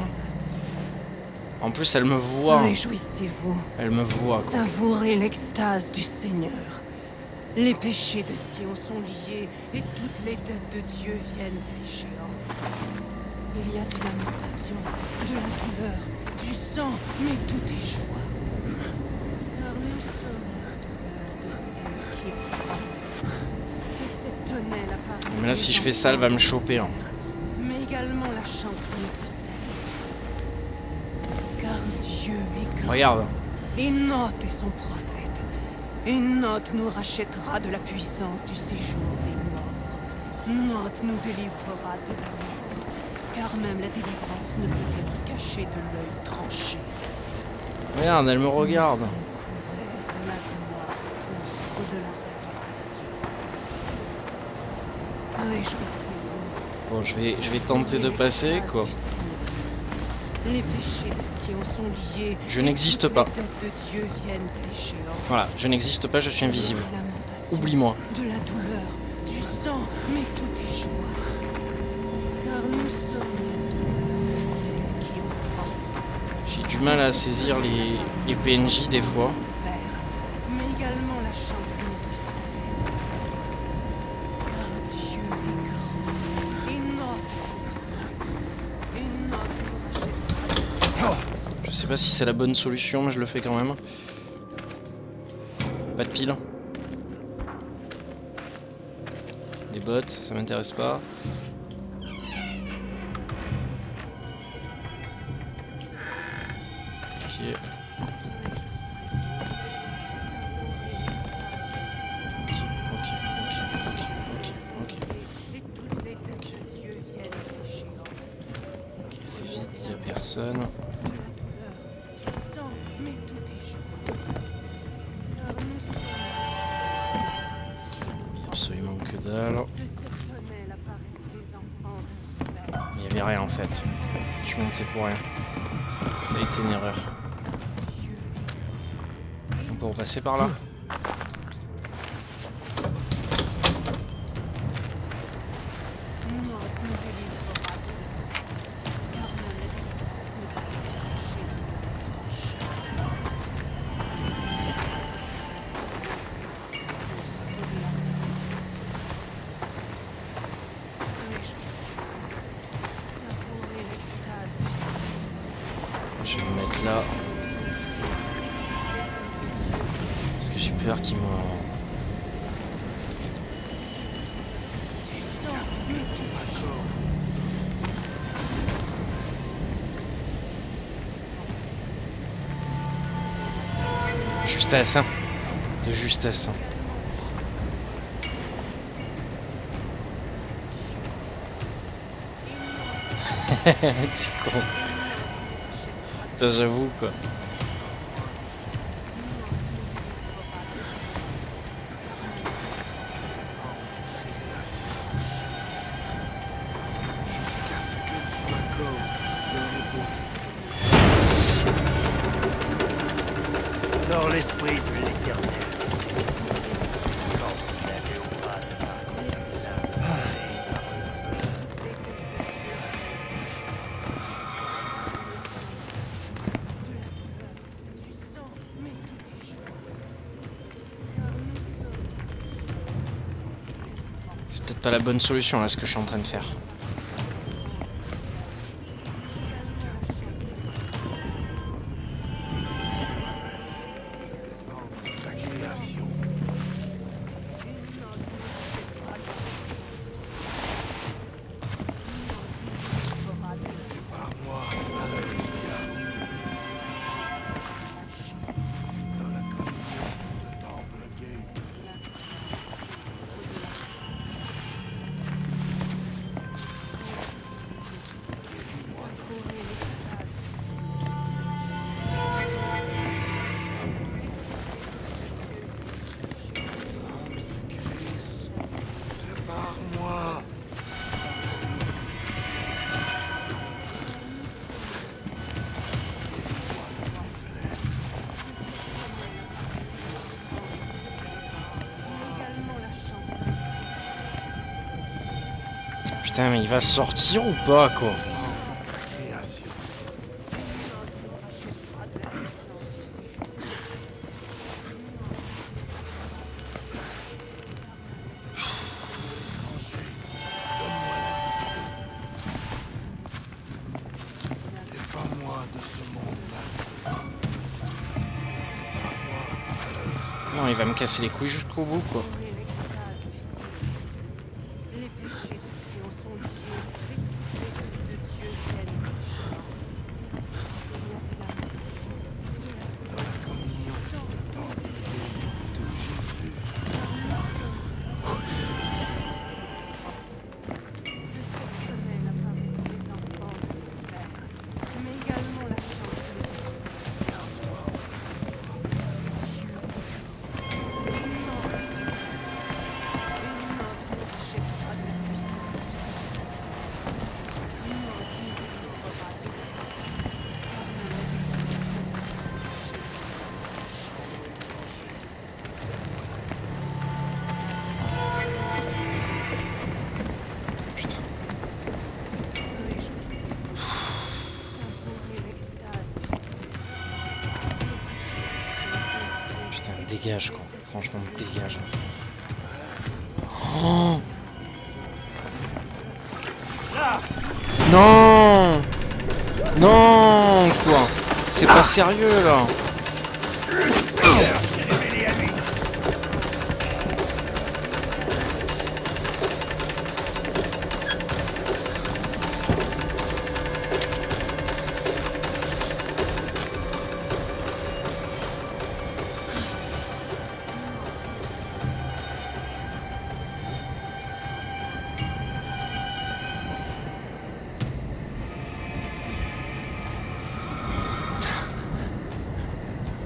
En plus, elle me voit. Réjouissez-vous, Elle me voit quoi. savourez l'extase du Seigneur. Les péchés de Sion sont liés et toutes les dettes de Dieu viennent à échéance. Il y a des lamentations, de la douleur, du sang, mais tout est joie. Car nous sommes la douleur de celle qui enfante. De cette tonnelle apparaît. Mais là, si je fais ça, elle va me choper. Hein. Mais également la chance de notre salut. Car Dieu est grand. Regarde. Et Note est son prophète. Et Note nous rachètera de la puissance du séjour des morts. Note nous délivrera de la mort. Car même la délivrance ne peut être cachée de l'œil tranché. Regarde, elle me regarde. Nous sommes couverts de la gloire pourpre de la révélation. Réjouissez-vous. Bon, je vais tenter de passer quoi. Les péchés de Sion sont liés. Je n'existe pas. Les dettes de Dieu viennent à échéance. Voilà, je n'existe pas, je suis invisible. De la lamentation, Oublie-moi. de la douleur, du sang, mais tout est joie. Car nous sommes la douleur de celle qui offrande. J'ai du mal à saisir les PNJ des fois. Mais également la chance de notre salut. Car Dieu est grand. Et Note est son prophète. Et Note nous rachètera. Je sais pas si c'est la bonne solution, mais je le fais quand même. Pas de pile. Des bottes, ça m'intéresse pas. Ok. Ok, c'est vide, il y a personne. Absolument que dalle. Il n'y avait rien en fait. Je suis monté pour rien. Ça a été une erreur. On peut repasser par là. Je vais me mettre là. Parce que j'ai peur qu'il m'en... Justesse, hein. De justesse. Tu con. Putain, j'avoue quoi. Jusqu'à ce que tu m'accordes le repos. Dans l'esprit de l'éternel. C'est peut-être pas la bonne solution là ce que je suis en train de faire. La création. Prépare-moi à l'œil du diable. Dans la communion Putain, mais il va sortir ou pas, quoi? Création. Donne-moi la mission. Défends-moi de ce monde malfaisant. Prépare-moi à l'œuvre. Non, il va me casser les couilles jusqu'au bout, quoi. Les péchés de Sion sont liés, et toutes les de Dieu viennent Dans la communion, le temple de Jésus. mais également la chance de Putain, dégage, quoi. Franchement, dégage. Oh non! Non, quoi. C'est pas sérieux, là.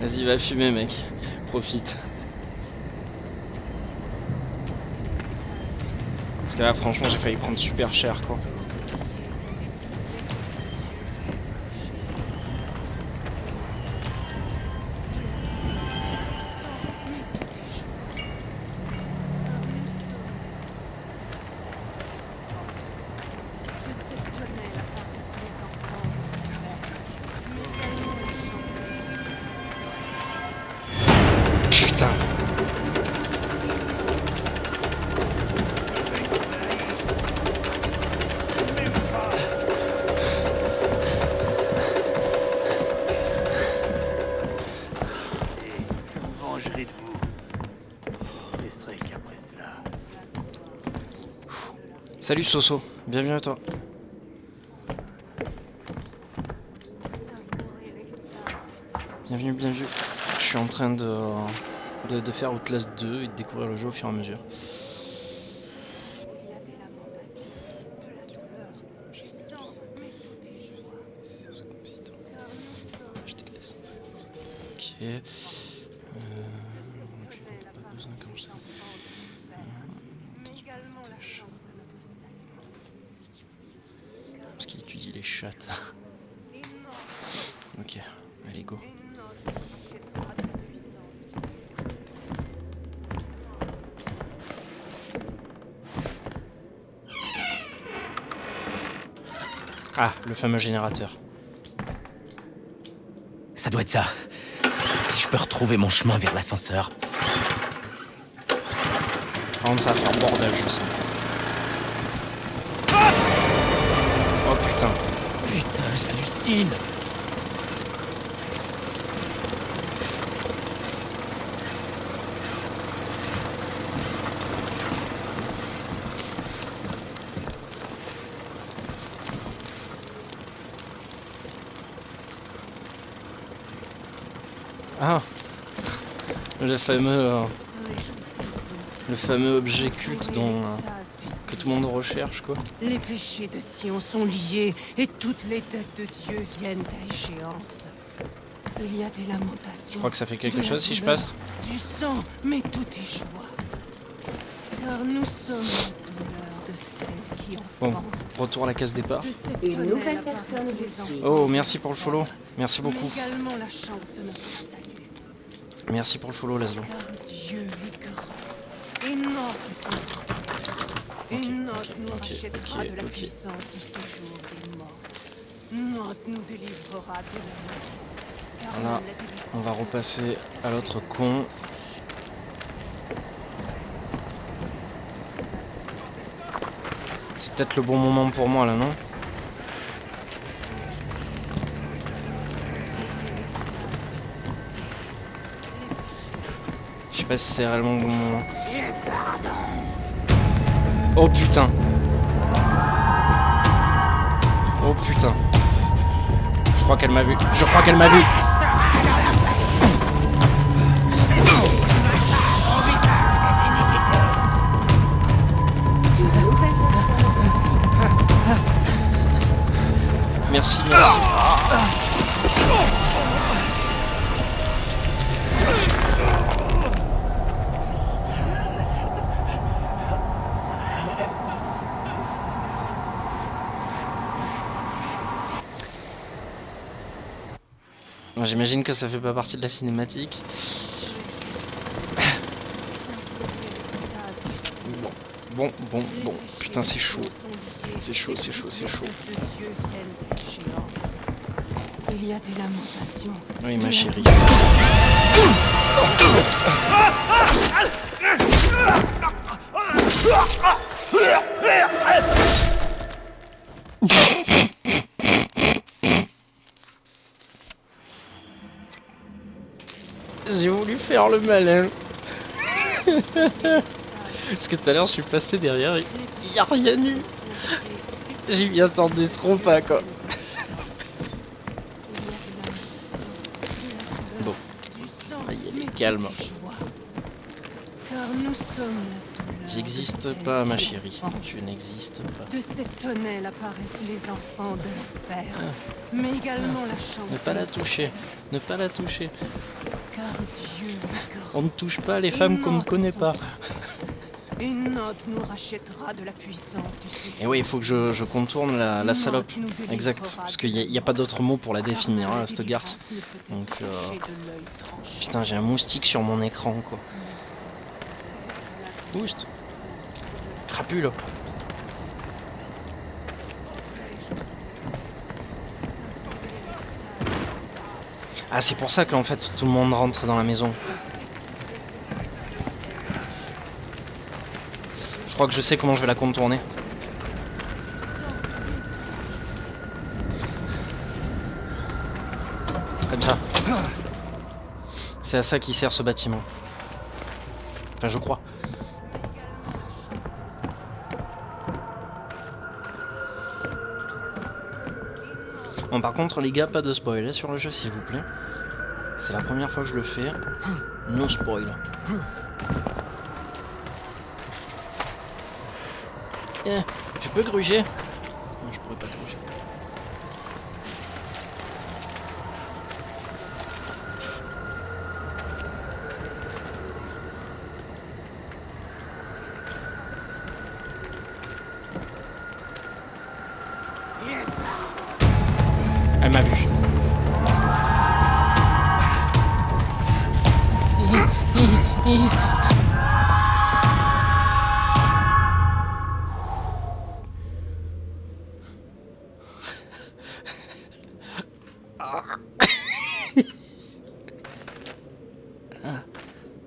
Vas-y, va fumer, mec. Profite. Parce que là, franchement, j'ai failli prendre super cher, quoi. Putain. Vengerai de vous. Ce serait qu'après cela. Salut Soso, bienvenue à toi. Bienvenue, bienvenue. Je suis en train de faire Outlast 2 et de découvrir le jeu au fur et à mesure. Ok. Pas besoin quand je... Parce qu'il étudie les chattes. Ok, allez go. Ah, le fameux générateur. Ça doit être ça. Si je peux retrouver mon chemin vers l'ascenseur. Par contre, ça va faire bordel, je sens. Oh putain. Putain, j'hallucine. Ah, le fameux objet culte que tout le monde recherche, quoi. Les péchés de Sion sont liés et toutes les dettes de Dieu viennent à échéance. Il y a des lamentations. Je crois que ça fait quelque de la chose si je douleur, passe. Du sang, mais tout est joie. Car nous sommes la douleur de celles qui Bon, enfantent. retour à la case départ. De cette Une tonnelle nouvelle apparaissent personne les vous suit. enfants Oh, merci pour le follow. Merci mais beaucoup. également la chance de notre salut. Merci pour le follow, Laszlo. Car Dieu est grand et notre son. Et Note nous rachètera de la puissance du séjour des morts. Note nous délivrera de la mort. Voilà, on va repasser à l'autre con. C'est peut-être le bon moment pour moi là, non? Je sais pas si c'est réellement le bon moment. Oh putain. Oh putain. Je crois qu'elle m'a vu. Je crois qu'elle m'a vu. Merci, merci. J'imagine que ça fait pas partie de la cinématique. Bon. Putain, c'est chaud. C'est chaud. Il y a des lamentations. Oui, ma chérie. J'ai voulu faire le malin. Parce que tout à l'heure je suis passé derrière et il n'y a rien eu. J'y m'y attendais trop pas quoi. Bon. Il est calme. Car nous sommes la douleur. J'existe pas ma chérie. Je n'existe pas. De cette tonnelle apparaissent les enfants de l'enfer. Mais également la chance. Ne pas la toucher. Ne pas la toucher. Car Dieu est grand. On ne touche pas les femmes qu'on ne connaît pas. Et Note nous rachètera de la puissance du séjour. Et oui, il faut que je contourne la salope. Exact. Parce qu'il n'y a pas d'autre mot pour la définir, hein, cette garce. Donc, putain, j'ai un moustique sur mon écran, quoi. Boost. Crapule. Ah, c'est pour ça qu'en fait, tout le monde rentre dans la maison. Je crois que je sais comment je vais la contourner. Comme ça. C'est à ça qui sert ce bâtiment. Enfin, je crois. Bon, par contre, les gars, pas de spoil sur le jeu, s'il vous plaît. C'est la première fois que je le fais. No spoil. Je peux gruger? Non, je pourrais pas gruger. Elle m'a vu.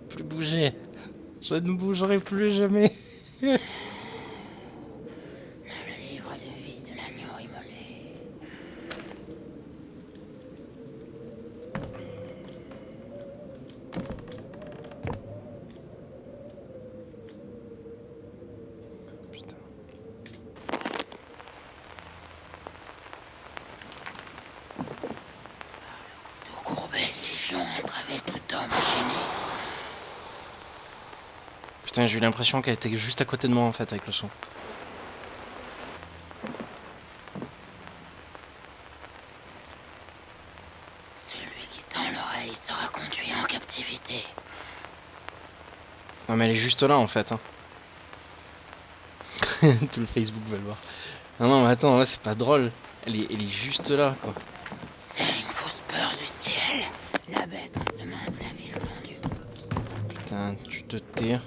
Plus bouger. Je ne bougerai plus jamais. Dans le livre de vie de l'agneau immolé. Putain. Tout courbé, légion entravait tout homme enchaîné. Putain, j'ai eu l'impression qu'elle était juste à côté de moi en fait avec le son. Celui qui tend l'oreille sera conduit en captivité. Non mais elle est juste là en fait. Hein. Tout le Facebook va le voir. Non mais attends, là c'est pas drôle. Elle est juste là quoi. C'est une fausse peur du ciel. La bête ensemence la ville vendue. Putain, tu te tais.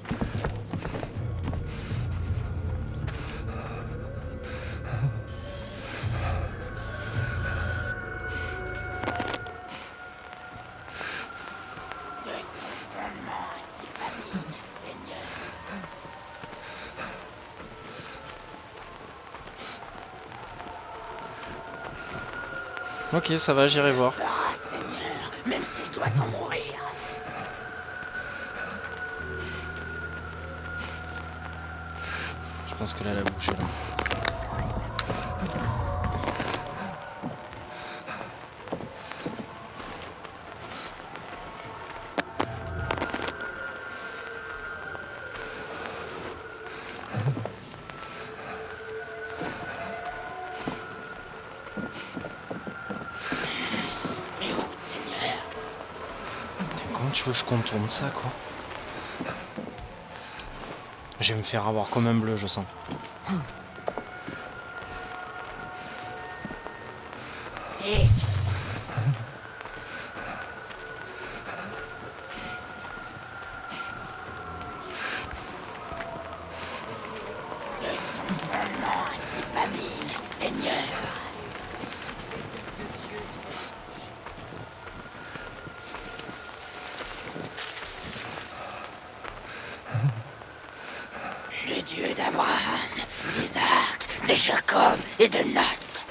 Ok, ça va, j'irai voir. Ah, Seigneur, même s'il doit en mourir. Je pense que là, elle a bougé là. Mais où, Seigneur? Comment tu veux que je contourne ça, quoi? Je vais me faire avoir comme un bleu, je sens. Et de son fondement à ses babines, Seigneur. Le Dieu d'Abraham, d'Isaac, de Jacob et de Noth.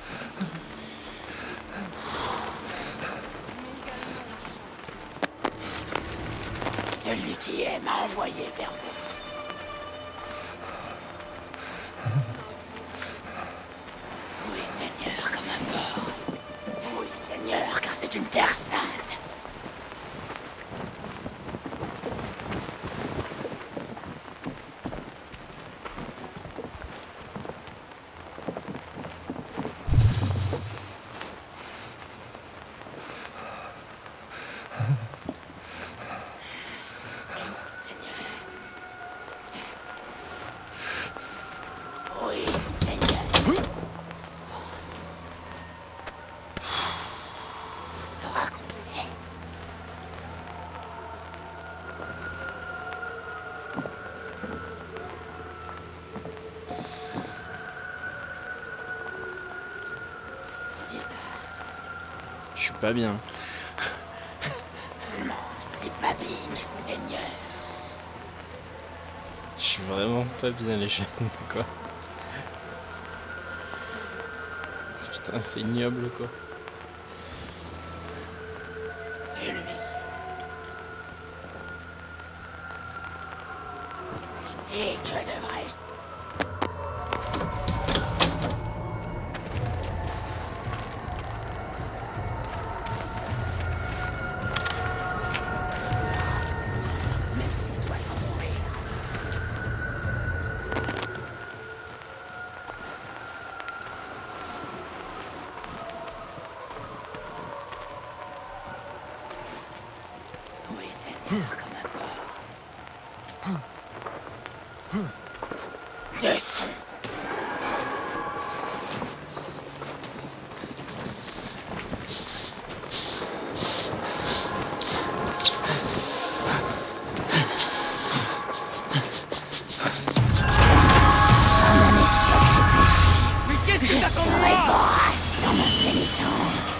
Celui qui aime a envoyé vers vous. Oui, Seigneur, comme un porc. Oui, Seigneur, car c'est une terre sainte. Oui, Seigneur. Sera complet. D'Isaac. Je suis pas bien. Non, c'est Babine, Seigneur. Je suis vraiment pas bien, les jeunes, quoi. Putain, c'est ignoble, quoi. C'est lui. Et que devrais-je? Même s'il doit en mourir. Oui, Seigneur, comme un porc. De son Comme un échec, j'ai péché. Mais qu'est-ce Je que t'attends de serai moi? vorace dans ma pénitence.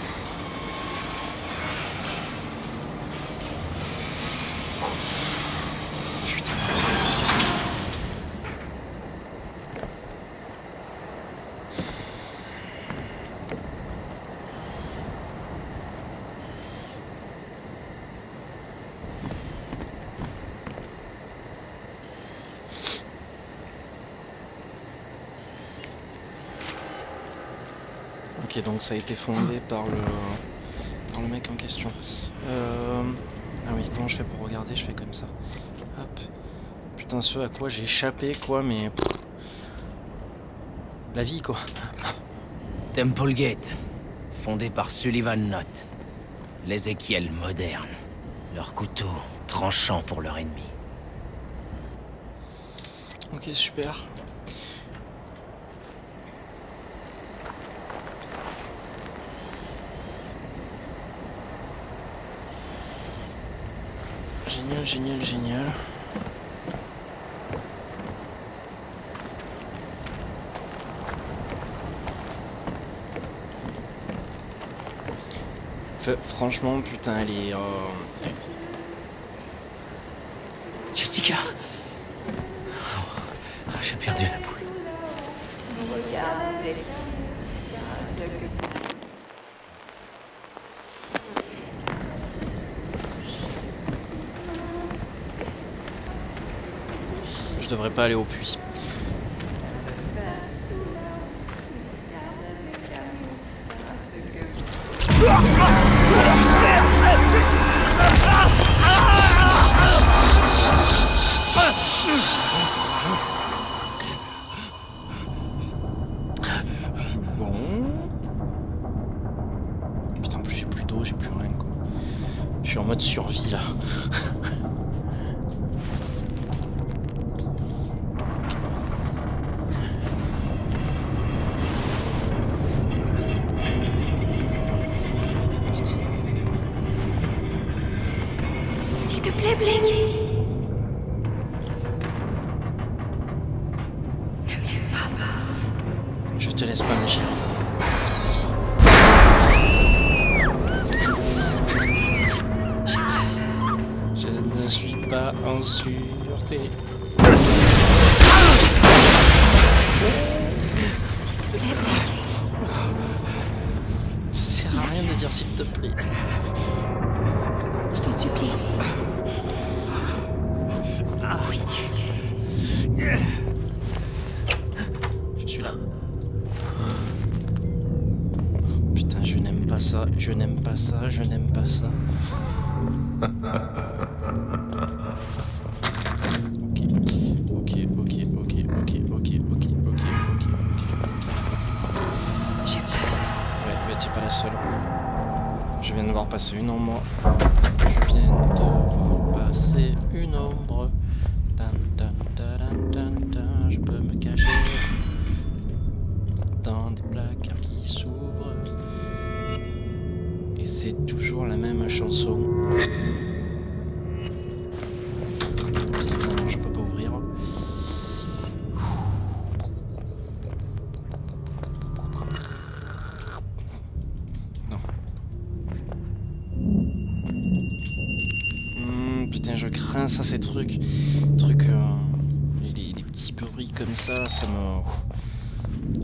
Ok, donc ça a été fondé par le mec en question. Ah oui, comment je fais pour regarder? Je fais comme ça. Hop. Putain, ce à quoi j'ai échappé, quoi, mais... La vie, quoi. Temple Gate, fondé par Sullivan Noth. L'Ézéchiel moderne. Leurs couteaux tranchants pour leur ennemi. Ok, super. Génial, génial, génial. Franchement, putain, elle est... Jessica oh, j'ai perdu la boule. Regardez ce que Je devrais pas aller au puits. Bon. Putain, en plus j'ai plus d'eau, j'ai plus rien quoi. Je suis en mode survie là. C'est parti. S'il te plaît, Blake. Ne me laisse pas. Je te laisse pas agir. Je ne suis pas en sûreté. Ça sert à rien de dire s'il te plaît. Je t'en supplie. Oui, Dieu. Je suis là. Putain, je n'aime pas ça, je n'aime pas ça, je n'aime pas ça. Ok, ok, ok, ok, ok, ok, ok, ok, ok, J'ai peur. ouais, mais t'es pas la seule. Je viens de voir passer une ombre. Je viens de voir passer une ombre. Tan, tan, tan, tan, tan. Je peux me cacher dans des placards qui s'ouvrent. Et c'est toujours la même chanson. Non, je peux pas ouvrir. Non. Putain, je crains ça, ces trucs. Les petits bruits comme ça me...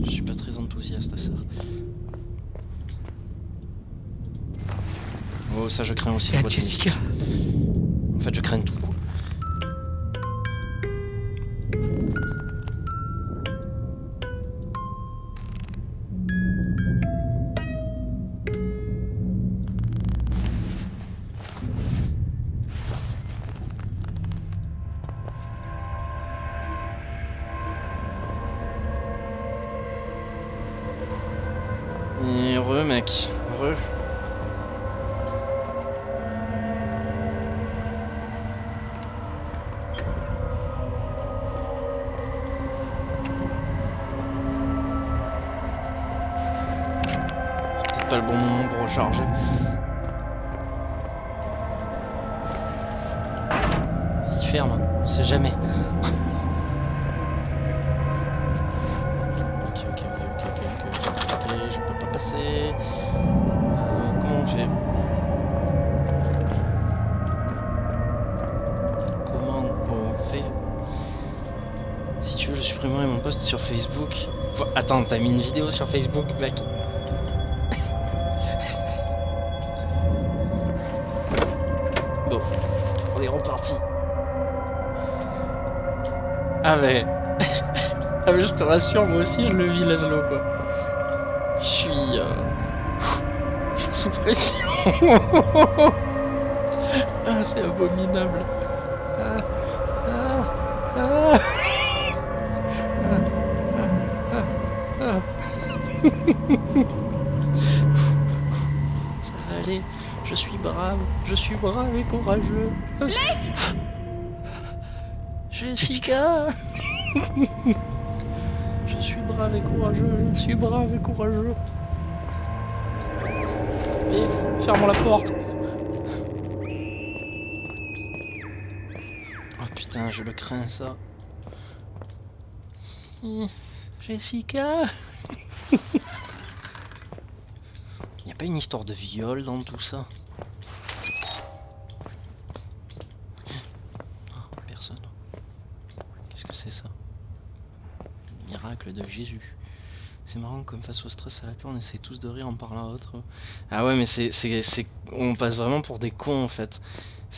Je suis pas très enthousiaste à ça. Oh, ça je crains aussi. C'est à boîte Jessica. musique. En fait, je crains tout. Et re mec, re. C'est peut-être pas le bon moment pour recharger. Vas-y, ferme, on sait jamais. Ok, je peux pas passer. Comment on fait? Comment on fait? Si tu veux, je supprimerai mon post sur Facebook. Attends, t'as mis une vidéo sur Facebook, mec? Bon, on est reparti. Ah mais... Ah mais je te rassure, moi aussi je le vis Laszlo quoi. Je suis sous pression. Ah c'est abominable. Ah, ah, ah. Ça va aller, je suis brave et courageux. Blake! Jessica. Je suis brave et courageux, je suis brave et courageux. Vite, ferme la porte. Oh putain, je le crains ça. Jessica. Y a pas une histoire de viol dans tout ça? Oh, personne. Qu'est-ce que c'est ça? Le miracle de Jésus. c'était marrant comme face au stress à la peur, on essaye tous de rire en parlant à l'autre. Ah ouais, mais on passe vraiment pour des cons en fait.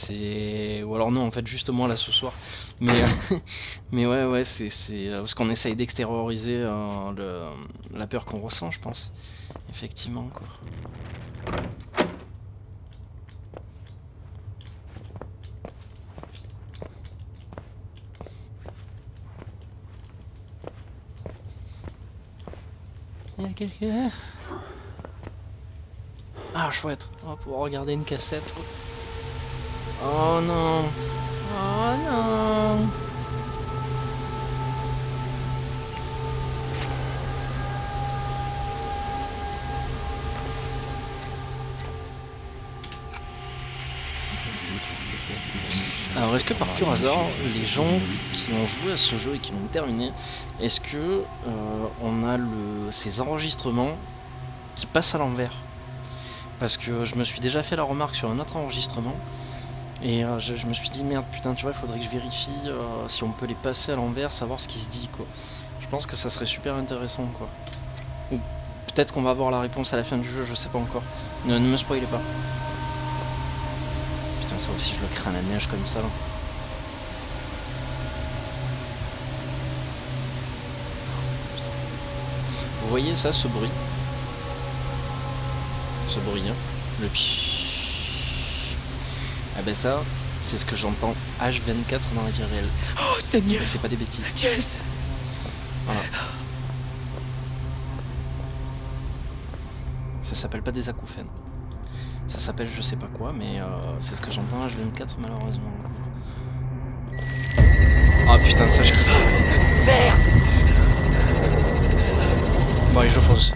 Ou alors non, en fait, juste moi là ce soir. Mais, mais ouais, c'est parce qu'on essaye d'extérioriser la peur qu'on ressent, je pense. Effectivement, quoi. Il y a quelqu'un. Ah, chouette, on va pouvoir regarder une cassette. Oh non. Oh non. Alors est-ce que par pur hasard, les gens qui ont joué à ce jeu et qui l'ont terminé, est-ce que on a ces enregistrements qui passent à l'envers? Parce que je me suis déjà fait la remarque sur un autre enregistrement et je me suis dit merde putain tu vois il faudrait que je vérifie si on peut les passer à l'envers, savoir ce qui se dit quoi. Je pense que ça serait super intéressant quoi. Ou peut-être qu'on va avoir la réponse à la fin du jeu, je sais pas encore. Ne me spoilez pas. Putain ça aussi je le crains la neige comme ça là. Vous voyez ça, ce bruit? Ce bruit, hein, le pshhh. Ah ben ça, c'est ce que j'entends H24 dans la vie réelle. Oh Seigneur! Mais c'est pas des bêtises. Jess! Voilà. Ça s'appelle pas des acouphènes. Ça s'appelle je sais pas quoi, mais c'est ce que j'entends H24 malheureusement. Ah putain, ça je kiffe. Merde! Bon allez, je fonce.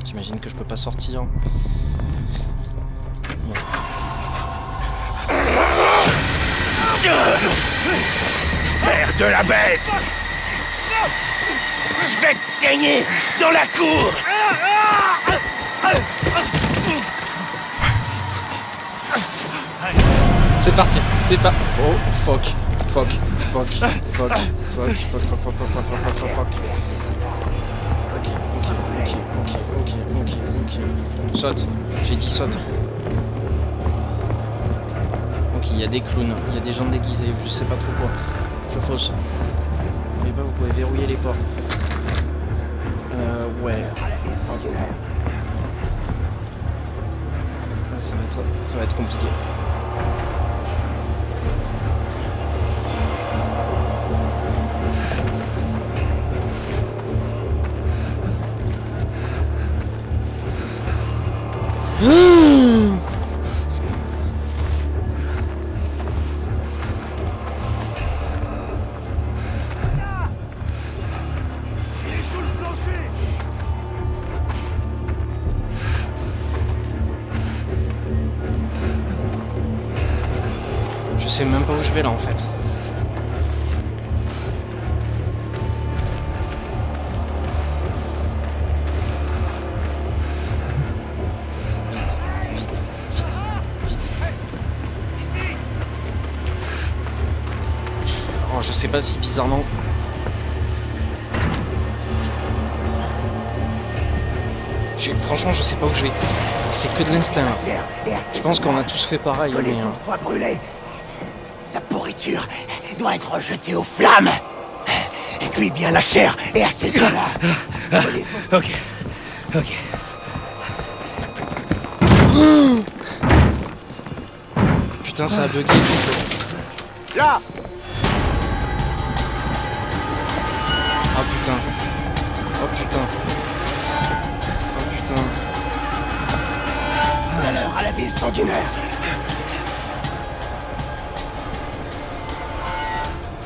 J'imagine que je peux pas sortir. Bon. Père de la bête! Je vais te saigner dans la cour! C'est parti, c'est pas. Oh fuck, fuck, fuck, fuck, fuck, fuck, fuck, fuck, fuck, fuck, fuck, fuck, fuck. Ok. Saute, j'ai dit saute. Ok, il y a des clowns, il y a des gens déguisés, je sais pas trop quoi. Je fausse. Vous pouvez pas, vous pouvez verrouiller les portes. Ouais. Ça va être compliqué. Je sais même pas où je vais là en fait. Oh, je sais pas si bizarrement. Franchement, je sais pas où je vais. C'est que de l'instinct là. Je pense qu'on a tous fait pareil. Mais, Sa pourriture doit être jetée aux flammes. Et cuit bien la chair et assaisonne-la. Ok. Putain, ça a bugué. Là! Oh putain. Malheur à la ville sanguinaire.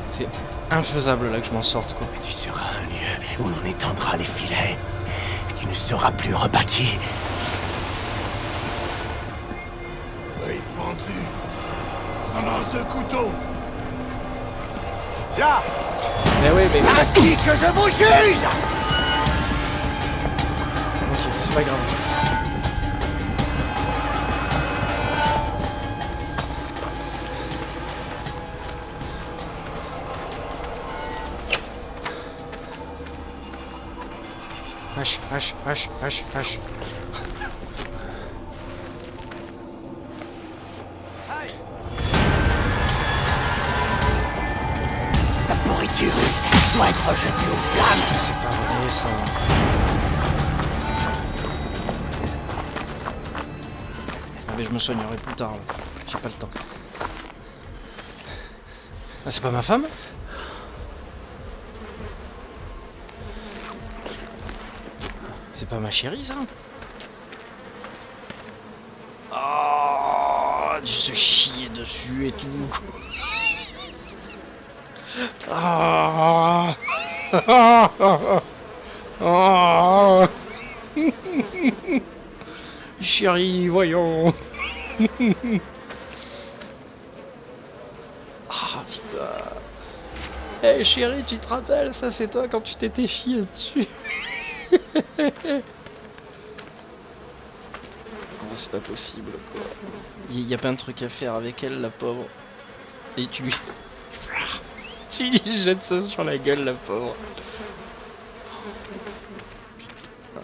C'est infaisable là que je m'en sorte quoi. Tu seras un lieu où l'on étendra les filets. Tu ne seras plus rebâti. Oui, fendu. Sans lance de couteau. Là! Mais oui, mais. Ainsi que je vous juge! Ok, c'est pas grave. H. Sa pourriture doit être jetée aux flammes. C'est pas vrai ça. Ah mais je me soignerai plus tard là. J'ai pas le temps. Ah c'est pas ma femme? C'est pas ma chérie ça? Oh, tu se chier dessus et tout. Ah. Ah. Chérie, voyons. Ah putain. Eh chérie, tu te rappelles, ça c'est toi quand tu t'étais chié dessus. Oh, c'est pas possible quoi. Il y a plein de trucs à faire avec elle, la pauvre. Et tu lui... tu lui jettes ça sur la gueule, la pauvre. Putain.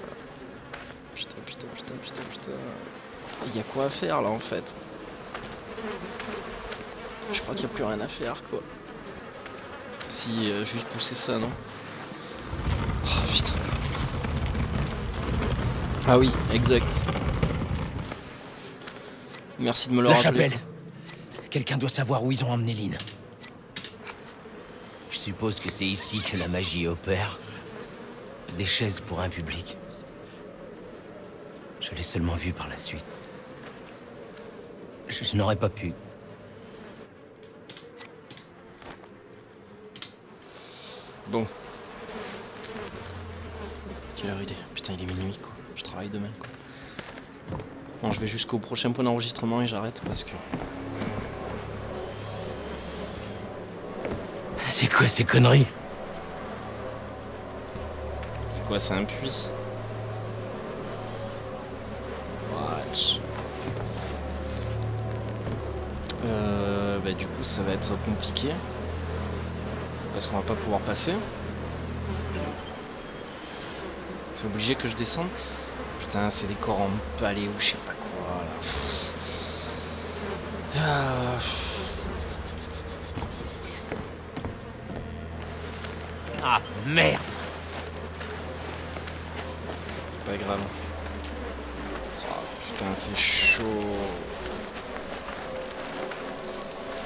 Il y a quoi à faire là en fait? Je crois qu'il n'y a plus rien à faire quoi. Si, juste pousser ça, non? Oh putain. Ah oui, exact. Merci de me le La rappeler. chapelle. Quelqu'un doit savoir où ils ont emmené Lynn. Je suppose que c'est ici que la magie opère. Des chaises pour un public. Je l'ai seulement vu par la suite. Je n'aurais pas pu. Bon. Quelle heure il est? Putain, il est minuit quoi. Je travaille demain quoi. Bon, je vais jusqu'au prochain point d'enregistrement et j'arrête parce que... C'est quoi ces conneries? C'est quoi, c'est un puits? Watch. Bah du coup ça va être compliqué. Parce qu'on va pas pouvoir passer. C'est obligé que je descende. Putain, c'est des corps en palais ou je sais pas quoi là. Ah. Ah merde! C'est pas grave. Oh, putain, c'est chaud.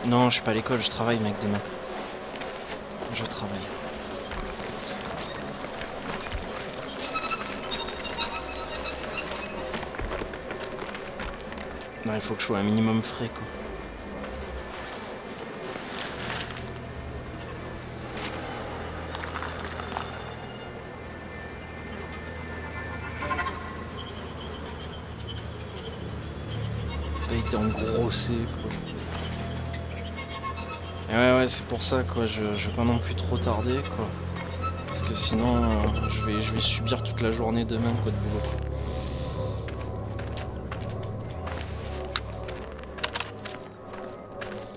Non, je suis pas à l'école, je travaille mec demain. Je travaille. Non, il faut que je sois un minimum frais quoi. Pas été engrossé quoi. Et ouais, c'est pour ça quoi, je vais pas non plus trop tarder quoi. Parce que sinon je vais subir toute la journée demain quoi de boulot.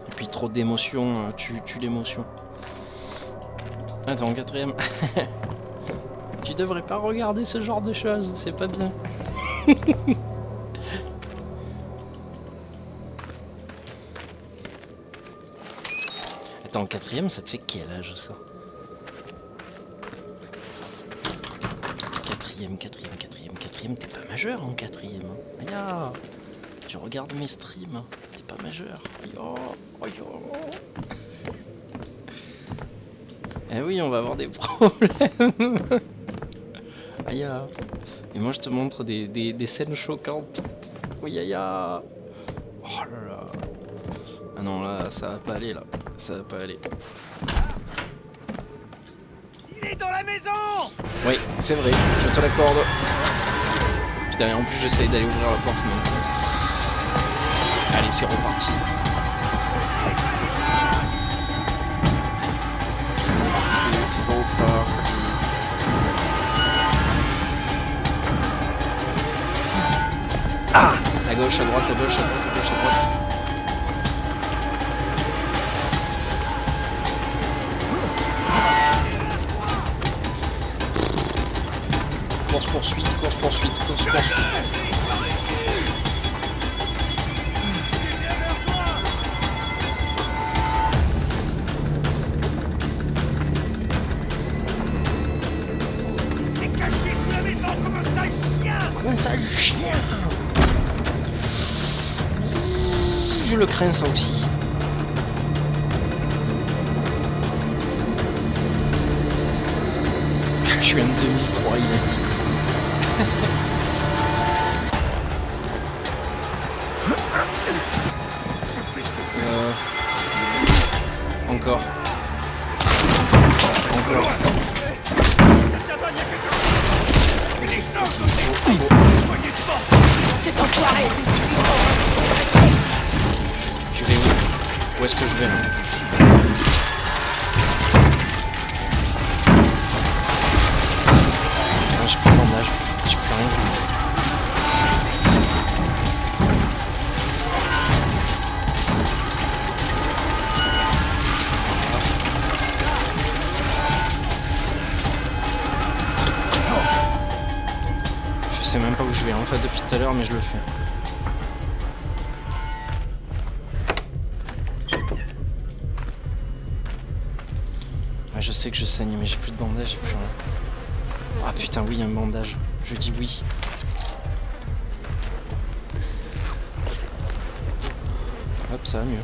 Et puis trop d'émotions tue l'émotion. Attends, en quatrième. Tu devrais pas regarder ce genre de choses, c'est pas bien. Attends, en quatrième, ça te fait quel âge ça? Quatrième, t'es pas majeur en quatrième. Hein. Aïe, tu regardes mes streams, t'es pas majeur. Aïe. Eh oui, on va avoir des problèmes. Aïe. Et moi je te montre des scènes choquantes. Oui, aïe. Oh là là. Ah non, là, ça va pas aller là. Ça va pas aller. Il est dans la maison! Oui, c'est vrai, je te l'accorde. Putain, et en plus j'essaye d'aller ouvrir la porte, mais... Allez, c'est reparti. C'est reparti. Ah! À gauche, à droite, à gauche, à droite, à gauche, à droite. poursuite, course poursuite, course poursuite. C'est caché sous la maison comme un sale chien. Comment ça, le chien? Je le crains ça aussi. Je suis en 2003, il a dit. Encore. Encore. C'est enfoiré. Je vais où? Où est-ce que je vais là? J'ai plus de bandage, j'ai plus rien. Je sais même pas où je vais en fait depuis tout à l'heure, mais je le fais. Ouais, je sais que je saigne, mais j'ai plus de bandage, j'ai plus rien. Ah putain, oui, un bandage. Je dis oui. Hop, ça va mieux.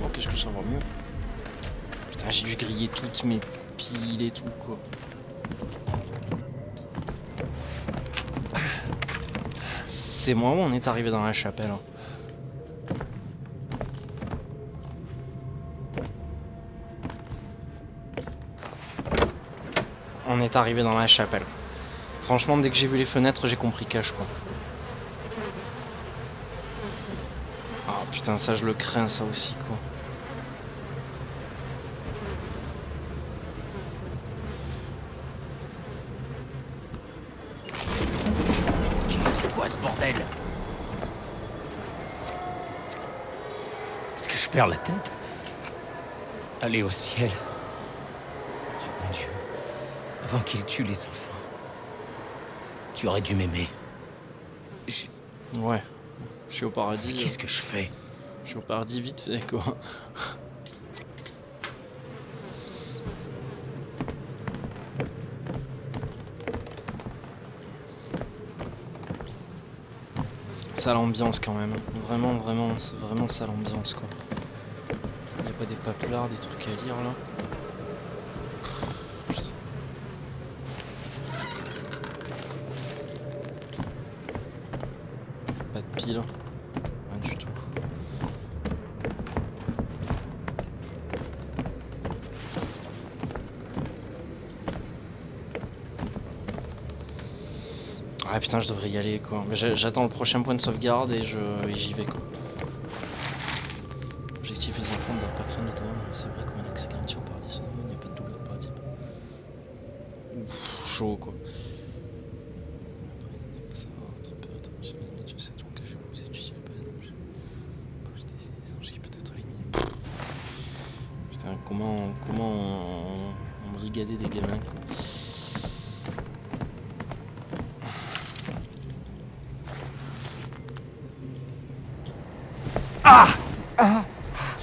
Oh, qu'est-ce que ça va mieux. Putain, j'ai dû griller toutes mes piles et tout, quoi. C'est moi où on est arrivé dans la chapelle. Hein. On est arrivé dans la chapelle. Franchement, dès que j'ai vu les fenêtres, j'ai compris cache quoi. Ah putain, ça je le crains ça aussi quoi. C'est quoi ce bordel? Est-ce que je perds la tête? Aller au ciel. Oh mon Dieu. Avant qu'il tue les enfants. Tu aurais dû m'aimer. Ouais, je suis au paradis. Qu'est-ce que je fais? Je suis au paradis vite fait quoi. Ça l'ambiance quand même. Vraiment, vraiment, c'est vraiment ça l'ambiance quoi. Y a pas des paplards, des trucs à lire là. Putain. Pas de pile. Rien du tout. Ah putain, je devrais y aller quoi. J'attends le prochain point de sauvegarde et j'y vais quoi. Objectif, les enfants ne doivent pas craindre le temps, mais c'est vrai comme un accès garanti au paradis, il n'y a pas de douleur paradis. Ouf, chaud quoi. Putain, comment on brigadait des gamins quoi.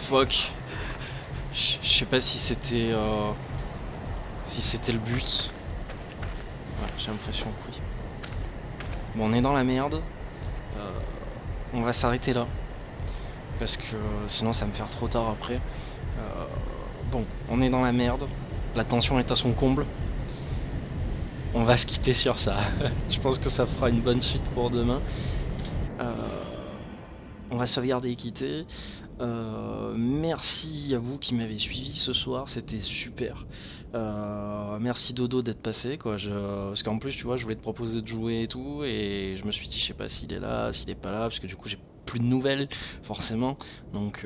Fuck. Je sais pas si c'était le but. Ouais, j'ai l'impression que oui. Bon, on est dans la merde. On va s'arrêter là. Parce que sinon ça va me faire trop tard après. Bon, on est dans la merde. La tension est à son comble. On va se quitter sur ça. Je pense que ça fera une bonne suite pour demain. On va sauvegarder et quitter. Merci à vous qui m'avez suivi ce soir, c'était super. Merci Dodo d'être passé quoi. Parce qu'en plus tu vois je voulais te proposer de jouer et tout et je me suis dit je sais pas s'il est là, s'il est pas là, parce que du coup j'ai plus de nouvelles forcément. Donc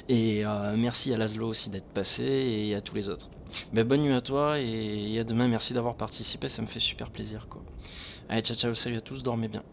et merci à Laszlo aussi d'être passé et à tous les autres. Mais bonne nuit à toi et à demain, merci d'avoir participé, ça me fait super plaisir quoi. Allez ciao ciao, salut à tous, dormez bien.